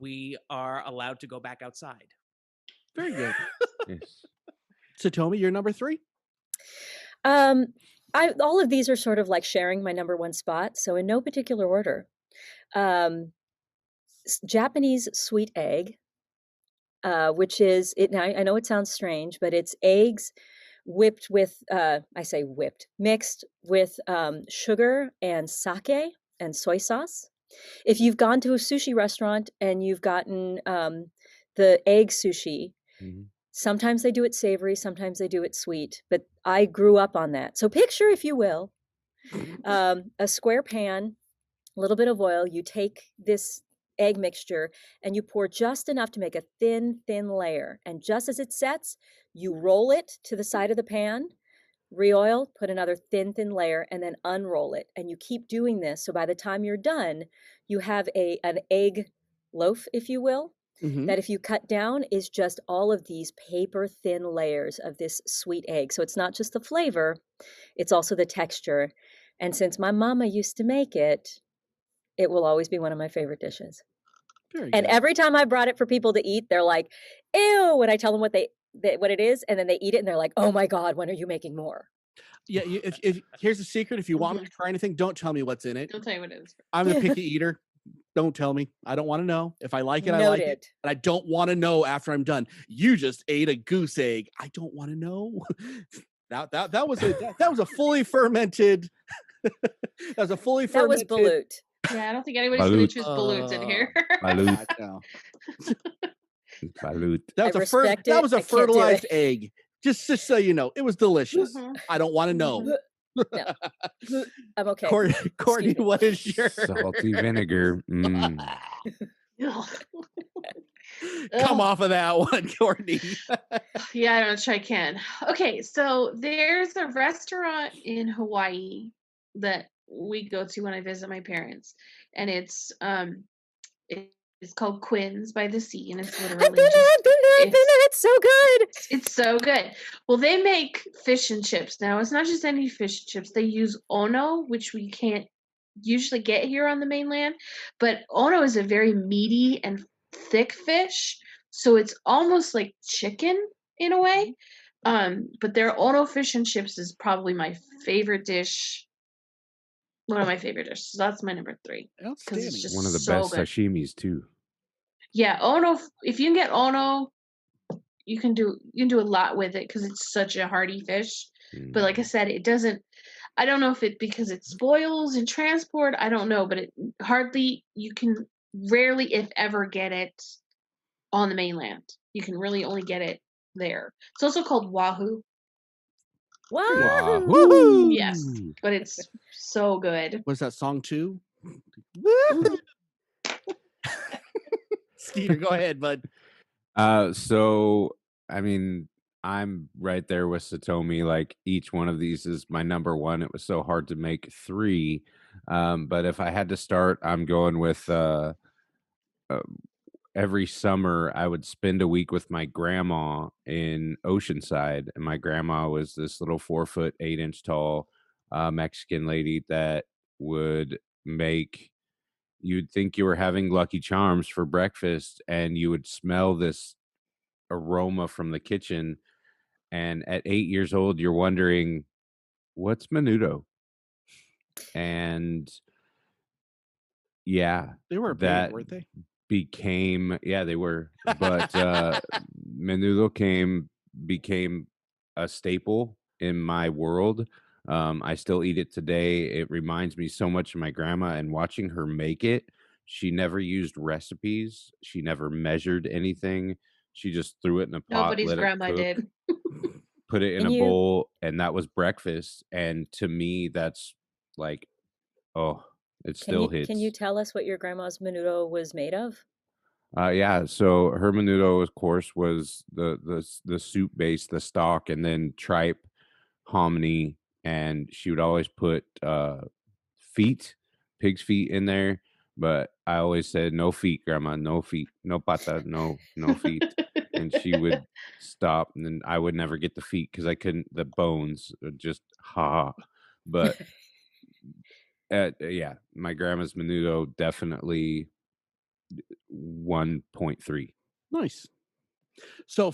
we are allowed to go back outside. Very good. Yes. So, Tomi, you're number 3. All of these are sort of like sharing my number 1 spot. So in no particular order, Japanese sweet egg, which is it. Now I know it sounds strange, but it's eggs whipped with mixed with sugar and sake and soy sauce. If you've gone to a sushi restaurant and you've gotten the egg sushi, sometimes they do it savory, sometimes they do it sweet, but I grew up on that. So picture, if you will, a square pan, a little bit of oil. You take this egg mixture and you pour just enough to make a thin layer. And just as it sets, you roll it to the side of the pan, re-oil, put another thin layer, and then unroll it. And you keep doing this. So by the time you're done, you have an egg loaf, if you will, that if you cut down is just all of these paper thin layers of this sweet egg. So it's not just the flavor, it's also the texture. And since my mama used to make it, it will always be one of my favorite dishes. Very and good. Every time I brought it for people to eat, they're like, ew, when I tell them what it is, and then they eat it and they're like, oh my God, when are you making more? Yeah, if here's the secret. If you want me to try anything, don't tell me what's in it. Don't tell me what it is. I'm a picky eater. Don't tell me. I don't want to know. If I like it, I Noted. like it. And I don't want to know after I'm done. You just ate a goose egg. I don't want to know. that was a fully fermented. That was a fully fermented. That was balut. Yeah, I don't think anybody's going to choose balloons in here. Balut. No. Balut. That was a fertilized egg. Just so you know, it was delicious. I don't want to know. No. I'm okay. Courtney, what is your salty vinegar? Come off of that one, Courtney. Yeah, I'm sure I can. Okay, so there's a restaurant in Hawaii that we go to when I visit my parents, and it's called Quinn's by the Sea, and it's literally I've been there. It's so good. It's so good. Well, they make fish and chips. Now, it's not just any fish and chips. They use ono, which we can't usually get here on the mainland, but ono is a very meaty and thick fish, so it's almost like chicken in a way. But their ono fish and chips is probably my favorite dish. One of my favorite dishes. So that's my number 3. Outstanding. It's just One of the so best good. sashimis too. Yeah, ono. If you can get ono, you can do a lot with it because it's such a hearty fish. But like I said, it doesn't. I don't know if it because it spoils in transport. I don't know, but you can rarely, if ever, get it on the mainland. You can really only get it there. It's also called wahoo. Wahoo! Yes, but it's so good. What's that song too? Skeeter, go ahead, bud. So I mean, I'm right there with Satomi. Like each one of these is my number 1. It was so hard to make 3. But if I had to start, I'm going with every summer I would spend a week with my grandma in Oceanside, and my grandma was this little 4 foot 8 inch tall Mexican lady that would make. You'd think you were having Lucky Charms for breakfast, and you would smell this aroma from the kitchen. And at 8 years old, you're wondering, what's menudo? And yeah, They were that big, weren't they? they were. But menudo became a staple in my world. I still eat it today. It reminds me so much of my grandma, and watching her make it, she never used recipes. She never measured anything. She just threw it in a pot. Nobody's grandma did. Put it in a bowl, and that was breakfast. And to me, that's like, oh, it still hits. Can you tell us what your grandma's menudo was made of? Yeah. So her menudo, of course, was the soup base, the stock, and then tripe, hominy, and she would always put pig's feet in there. But I always said, "No feet, Grandma, no feet, no pata, no feet," and she would stop, and then I would never get the feet because I couldn't. The bones would just But yeah, my grandma's menudo definitely 1.3. Nice. So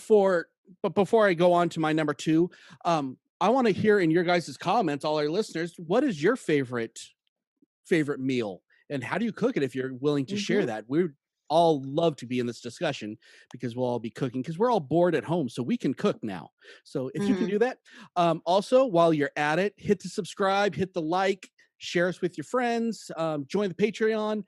but before I go on to my number 2, I want to hear in your guys' comments, all our listeners, what is your favorite meal and how do you cook it if you're willing to share that? We all love to be in this discussion because we'll all be cooking because we're all bored at home, so we can cook now. So if you can do that, also while you're at it, hit the subscribe, hit the like, share us with your friends, join the Patreon.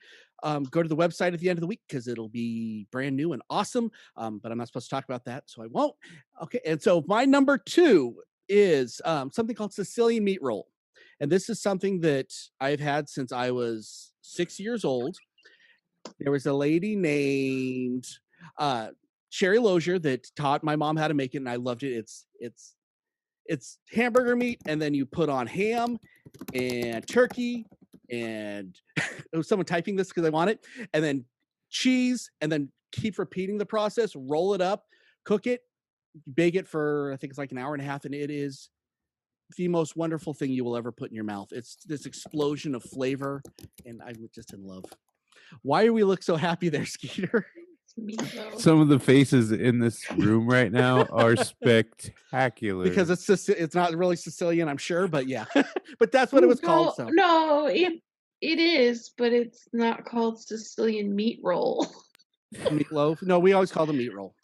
Go to the website at the end of the week because it'll be brand new and awesome. But I'm not supposed to talk about that, so I won't. Okay, and so my number 2 is something called Sicilian meat roll. And this is something that I've had since I was 6 years old. There was a lady named Sherry Lozier that taught my mom how to make it, and I loved it. It's hamburger meat, and then you put on ham and turkey, and it was someone typing this because I want it, and then cheese, and then keep repeating the process. Roll it up, cook it, bake it for I think it's like an hour and a half, and it is the most wonderful thing you will ever put in your mouth. It's this explosion of flavor, and I'm just in love. Why do we look so happy there, Skeeter? Some of the faces in this room right now are spectacular. Because it's not really Sicilian, I'm sure, but yeah. But that's what it was called. So. No, it is, but it's not called Sicilian meat roll. Meatloaf? No, we always call them meat roll.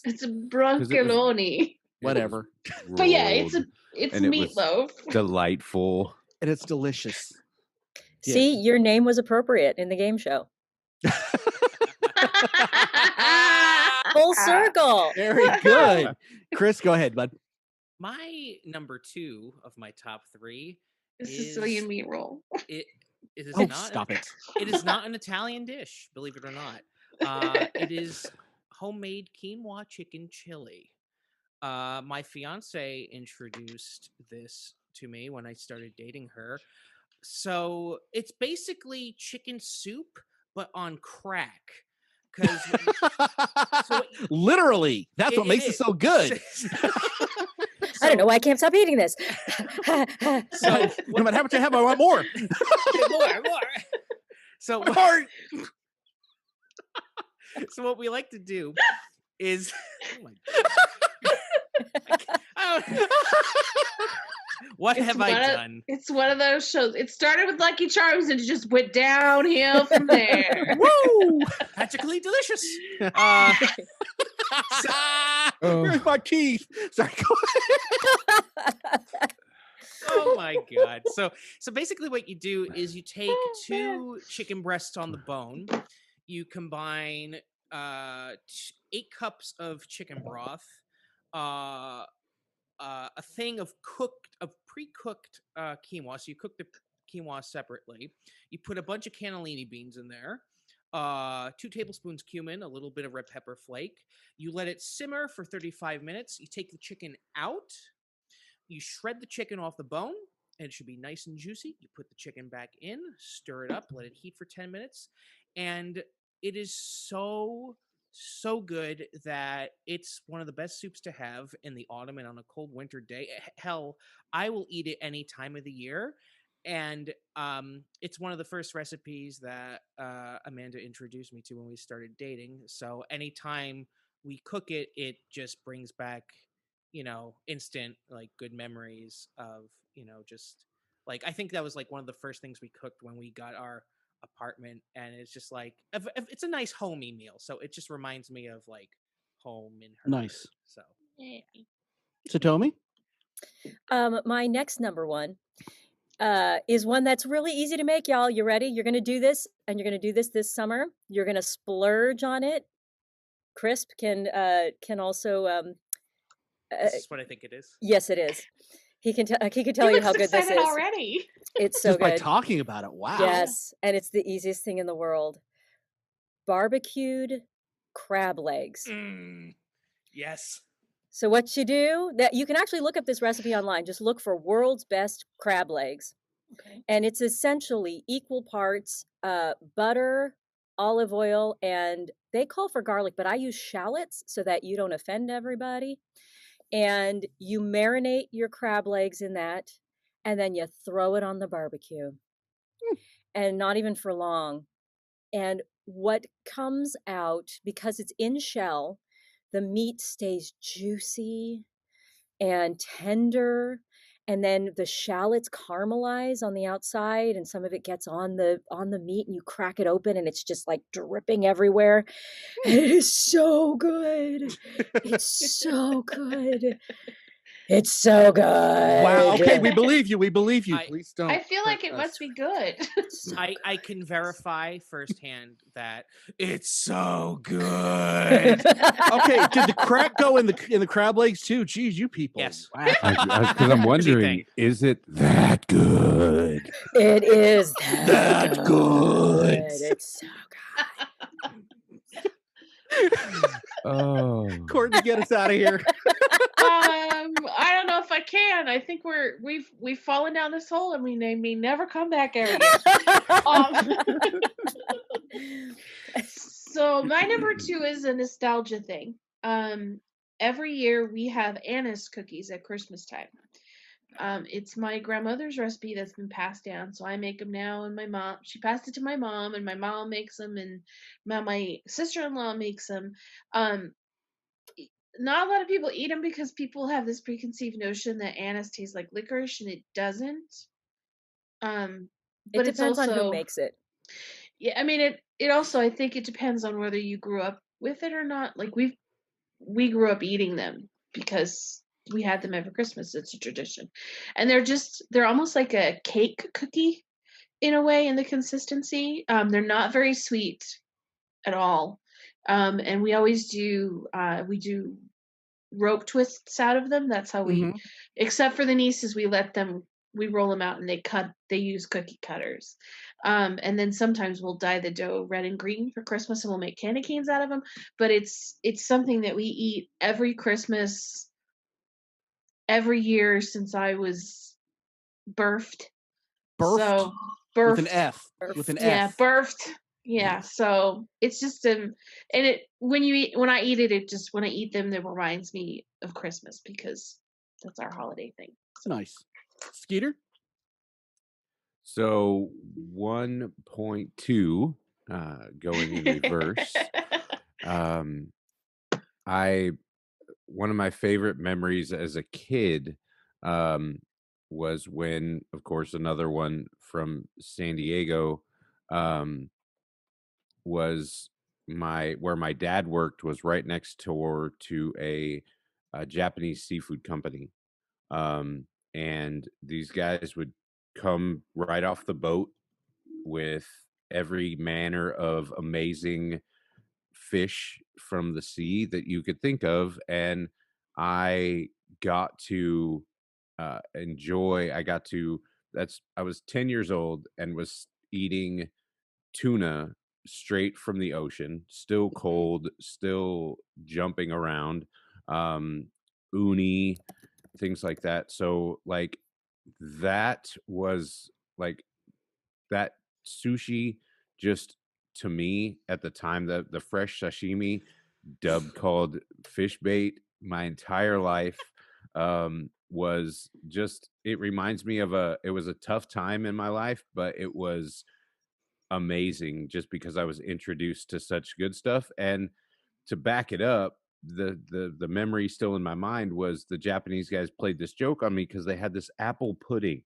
It's a broncoloni. Whatever. But yeah, it's meatloaf. Delightful. And it's delicious. See, your name was appropriate in the game show. Full circle. Very good. Chris, go ahead, bud. My number 2 of my top 3 is Sicilian meat roll. It is stop it. It is not an Italian dish, believe it or not. It is homemade quinoa chicken chili. My fiance introduced this to me when I started dating her. So it's basically chicken soup, but on crack. Literally, that's what makes it so good. I don't know why I can't stop eating this. So no matter how much I have, I want more. more. So so what we like to do is what have I done? It's one of those shows. It started with Lucky Charms and it just went downhill from there. Woo! Magically delicious. Here's my teeth. Sorry. Oh my god. So basically what you do is you take 2 chicken breasts on the bone, you combine 8 cups of chicken broth, a thing of pre-cooked quinoa. So you cook the quinoa separately. You put a bunch of cannellini beans in there, 2 tablespoons cumin, a little bit of red pepper flake. You let it simmer for 35 minutes. You take the chicken out. You shred the chicken off the bone, and it should be nice and juicy. You put the chicken back in, stir it up, let it heat for 10 minutes, and it is so good that it's one of the best soups to have in the autumn and on a cold winter day. Hell, I will eat it any time of the year. And it's one of the first recipes that Amanda introduced me to when we started dating. So anytime we cook it, it just brings back, instant, like, good memories of, just, like, I think that was, like, one of the first things we cooked when we got our apartment, and it's just, like, if it's a nice homey meal, so it just reminds me of, like, home and her. Nice. So Tommy? My next number 1 is one that's really easy to make, y'all. You ready? You're going to do this, and you're going to do this summer. You're going to splurge on it. Crisp can also this is what I think it is. Yes, it is. He can tell you how good this is already. It's so just good. By talking about it. Wow. Yes, and it's the easiest thing in the world. Barbecued crab legs. Yes. So what you do, that you can actually look up this recipe online. Just look for world's best crab legs. Okay. And it's essentially equal parts butter, olive oil, and they call for garlic, but I use shallots so that you don't offend everybody. And you marinate your crab legs in that, and then you throw it on the barbecue. And not even for long. And what comes out, because it's in shell, the meat stays juicy and tender, and then the shallots caramelize on the outside, and some of it gets on the meat, and you crack it open and it's just like dripping everywhere. And it is so good. It's so good. It's so good. Wow. Okay, we believe you. We believe you. Please don't. I feel like it must be good. I can verify firsthand that it's so good. Okay, did the crack go in the crab legs too? Geez, you people. Yes. Wow. Because I'm wondering, is it that good? It is that good. It's so Oh, Courtney, get us out of here. I don't know if I can. I think we've fallen down this hole and we may never come back there again. So my number 2 is a nostalgia thing. Every year we have anise cookies at Christmas time. It's my grandmother's recipe that's been passed down, so I make them now, and my mom, she passed it to my mom, and my mom makes them, and my sister-in-law makes them. Not a lot of people eat them because people have this preconceived notion that anise tastes like licorice, and it doesn't. But it depends on who makes it. Yeah, I mean it also, I think it depends on whether you grew up with it or not. Like we grew up eating them because we had them every Christmas. It's a tradition. And they're almost like a cake cookie in a way in the consistency. They're not very sweet at all. And we always do rope twists out of them. That's how we, except for the nieces, we roll them out and they use cookie cutters. And then sometimes we'll dye the dough red and green for Christmas and we'll make candy canes out of them. But it's something that we eat every Christmas, every year since I was birthed. So birthed. With an F. With an F. Yeah, birthed. Yeah, so it's just and when I eat it, when I eat them, it reminds me of Christmas because that's our holiday thing. So. Nice. Skeeter? So 1.2 going in reverse. One of my favorite memories as a kid was when, of course, another one from San Diego was where my dad worked was right next door to a Japanese seafood company. And these guys would come right off the boat with every manner of amazing fish from the sea that you could think of. And I got to enjoy, I was 10 years old and was eating tuna straight from the ocean, still cold, still jumping around, uni, things like that. So like that was like that sushi just to me at the time, the fresh sashimi dubbed called fish bait my entire life was just, it reminds me of it was a tough time in my life, but it was amazing just because I was introduced to such good stuff. And to back it up, the memory still in my mind was the Japanese guys played this joke on me because they had this apple pudding,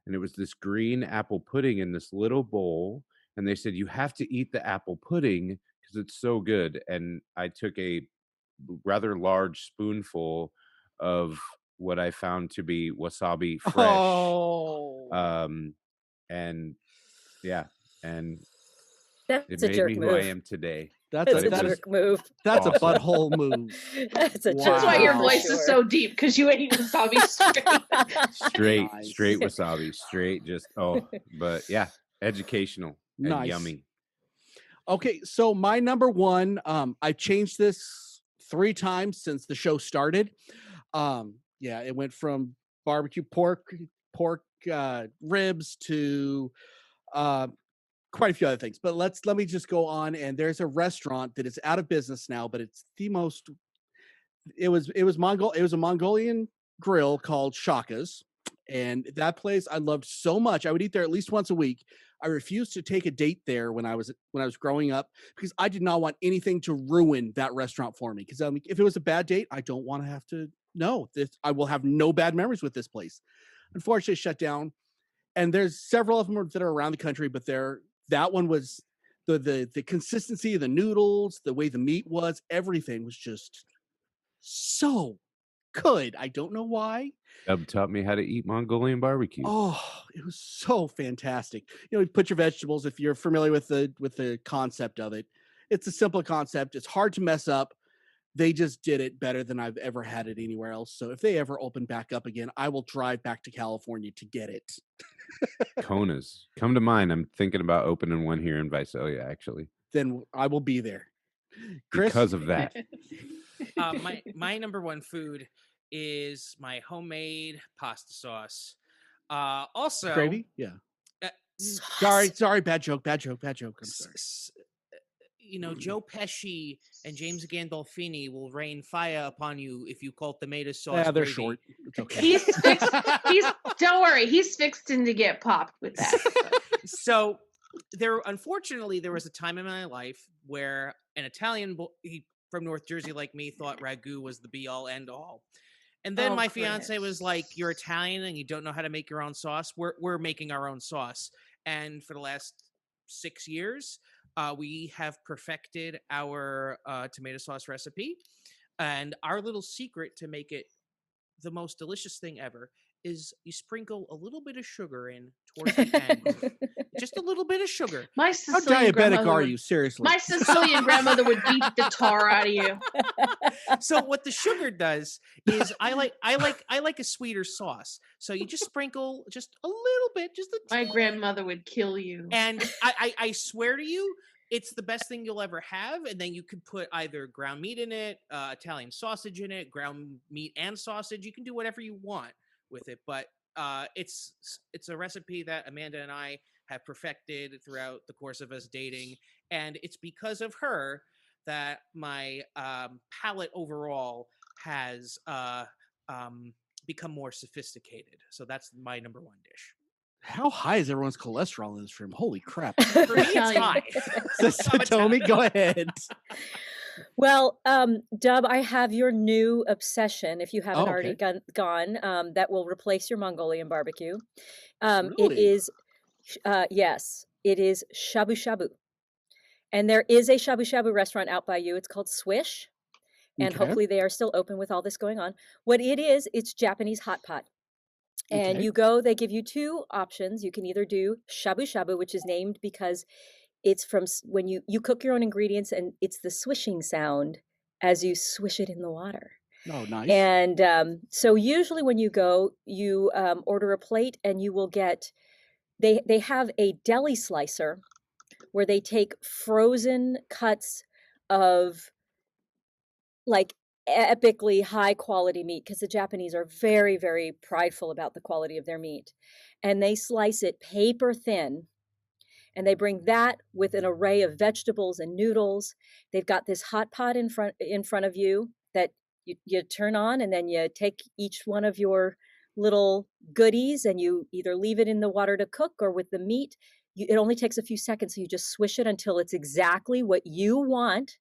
and it was this green apple pudding in this little bowl, and they said you have to eat the apple pudding because it's so good. And I took a rather large spoonful of what I found to be wasabi fresh. And yeah, and that's it a made jerk me move. who I am today. That's a jerk move. That's awesome. A butthole move. That's a jerk That's why your move, voice is so deep, because you ate wasabi straight. Straight wasabi, straight just but yeah, educational and Nice. yummy. Okay, so my number 1, I changed this 3 times since the show started. Yeah, it went from barbecue pork pork ribs to quite a few other things. But let me just go on. And there's a restaurant that is out of business now, but it's the most. It was a Mongolian grill called Shaka's, and that place I loved so much. I would eat there at least once a week. I refused to take a date there when I was growing up because I did not want anything to ruin that restaurant for me. Because if it was a bad date, I don't want to have to. No, I will have no bad memories with this place. Unfortunately, it shut down, and there's several of them that are around the country, but that one was the consistency of the noodles, the way the meat was, everything was just so good. I don't know why. Dub taught me how to eat Mongolian barbecue. Oh, it was so fantastic. You put your vegetables, if you're familiar with the concept of it. It's a simple concept. It's hard to mess up. They just did it better than I've ever had it anywhere else. So if they ever open back up again, I will drive back to California to get it. Kona's come to mind. I'm thinking about opening one here in Visalia, actually. Then I will be there. Chris? Because of that. My number one food is my homemade pasta sauce. Also gravy. Yeah. Sorry. Bad joke. I'm sorry. Joe Pesci and James Gandolfini will rain fire upon you if you call tomato sauce. Yeah, they're gravy. short. It's okay. Don't worry. He's fixed in to get popped with that. So unfortunately, there was a time in my life where an Italian from North Jersey like me thought ragu was the be all end all. And then my fiance was like, "You're Italian and you don't know how to make your own sauce. We're making our own sauce." And for the last 6 years, we have perfected our tomato sauce recipe. And our little secret to make it the most delicious thing ever is you sprinkle a little bit of sugar in towards the end. Just a little bit of sugar. My How Sicilian diabetic are you? Seriously. My Sicilian grandmother would beat the tar out of you. So what the sugar does is I like a sweeter sauce. So you just sprinkle just a little bit, My grandmother would kill you. And I swear to you, it's the best thing you'll ever have. And then you can put either ground meat in it, Italian sausage in it, ground meat and sausage. You can do whatever you want with it. But it's a recipe that Amanda and I have perfected throughout the course of us dating. And it's because of her that my palate overall has become more sophisticated. So that's my number one dish. How high is everyone's cholesterol in this room? Holy crap. For me, it's high. So Tommy, go ahead. Well, Dub, I have your new obsession, if you haven't already gone, that will replace your Mongolian barbecue. Really? It is, yes, it is shabu shabu. And there is a shabu shabu restaurant out by you. It's called Swish. And hopefully they are still open with all this going on. What it is, it's Japanese hot pot. And you go, they give you two options. You can either do shabu shabu, which is named because it's from when you cook your own ingredients, and it's the swishing sound as you swish it in the water. Oh, nice. And so usually when you go, you order a plate, and you will get, they have a deli slicer where they take frozen cuts of like epically high quality meat, because the Japanese are very, very prideful about the quality of their meat, and they slice it paper thin, and they bring that with an array of vegetables and noodles. They've got this hot pot in front of you that you turn on, and then you take each one of your little goodies and you either leave it in the water to cook, or with the meat, it only takes a few seconds, so you just swish it until it's exactly what you want.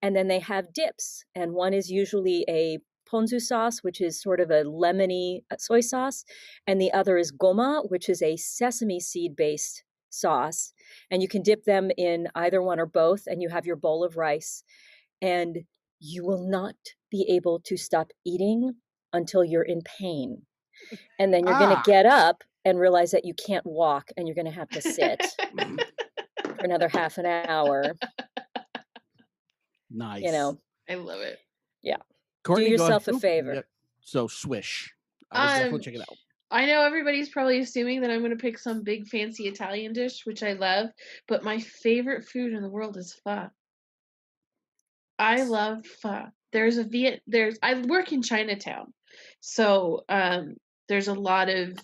And then they have dips, and one is usually a ponzu sauce, which is sort of a lemony soy sauce, and the other is goma, which is a sesame seed-based sauce. And you can dip them in either one or both, and you have your bowl of rice. And you will not be able to stop eating until you're in pain. And then you're going to get up and realize that you can't walk, and you're going to have to sit for another half an hour. Nice. You know, I love it. Yeah. Courtney, do yourself a favor. Yep. So Swish. I will definitely check it out. I know everybody's probably assuming that I'm going to pick some big fancy Italian dish, which I love, but my favorite food in the world is pho. I love pho. I work in Chinatown, so there's a lot of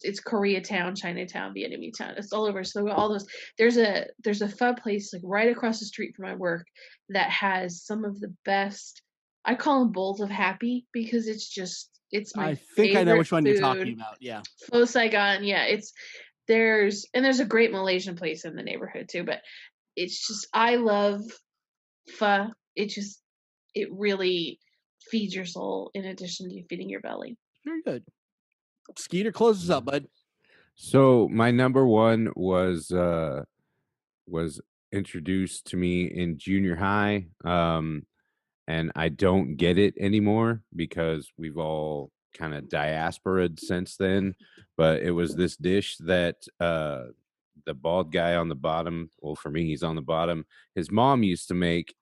it's Koreatown, Chinatown, Vietnamese town. It's all over. So all those. There's a pho place like right across the street from my work that has some of the best. I call them bowls of happy because it's my. I think I know which one food. you're talking about. Yeah. Pho Saigon. Yeah, there's a great Malaysian place in the neighborhood too, but it's just I love pho. It really feeds your soul in addition to feeding your belly. Very good. Skeeter, close us up, bud. So my number one was introduced to me in junior high, and I don't get it anymore because we've all kind of diasporaed since then. But it was this dish that the bald guy on the bottom, well, for me, he's on the bottom, his mom used to make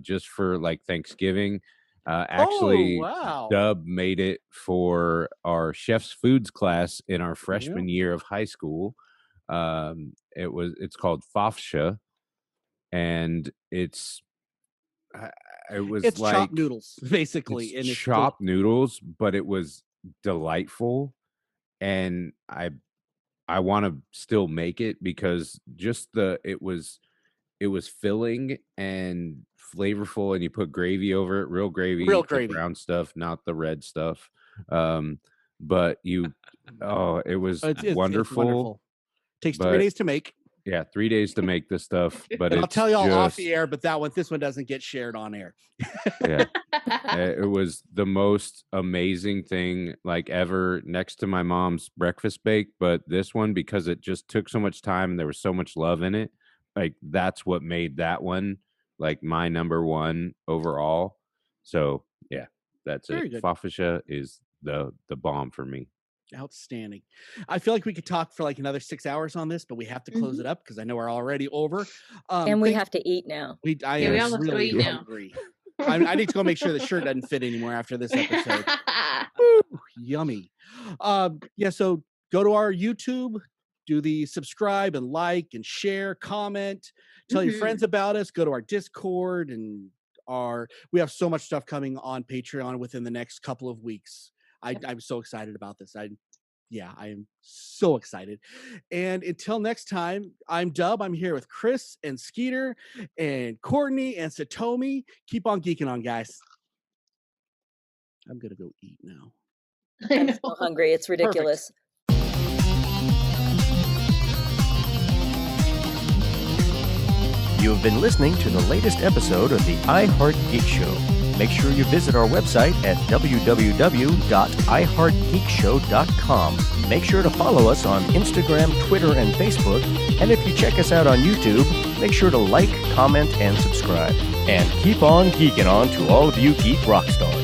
just for like Thanksgiving. Actually, wow. Dub made it for our chef's foods class in our freshman year of high school. It's called fafsha, and it's like chopped noodles, basically. It's chopped noodles, but it was delightful, and I want to still make it because just it was filling and flavorful, and you put gravy over it, real gravy, brown stuff, not the red stuff. But it was wonderful. It's wonderful. Takes 3 days to make. Yeah, 3 days to make this stuff. But I'll tell y'all off the air, but this one doesn't get shared on air. Yeah, it was the most amazing thing like ever, next to my mom's breakfast bake. But this one, because it just took so much time and there was so much love in it, like that's what made that one like my number one overall. So yeah, that's it. Fafsha is the bomb for me. Outstanding. I feel like we could talk for like another 6 hours on this, but we have to close it up because I know we're already over. And we have to eat now. I am really hungry. I need to go make sure the shirt doesn't fit anymore after this episode. Ooh, yummy. So go to our YouTube, do the subscribe and like and share, comment, tell your friends about us, go to our Discord, and we have so much stuff coming on Patreon within the next couple of weeks. I'm so excited about this. I am so excited. And until next time, I'm Dub. I'm here with Chris and Skeeter and Courtney and Satomi. Keep on geeking on, guys. I'm going to go eat now. I'm so hungry. It's ridiculous. You have been listening to the latest episode of the iHeart Geek Show. Make sure you visit our website at www.iheartgeekshow.com. Make sure to follow us on Instagram, Twitter, and Facebook. And if you check us out on YouTube, make sure to like, comment, and subscribe. And keep on geeking on to all of you geek rock stars.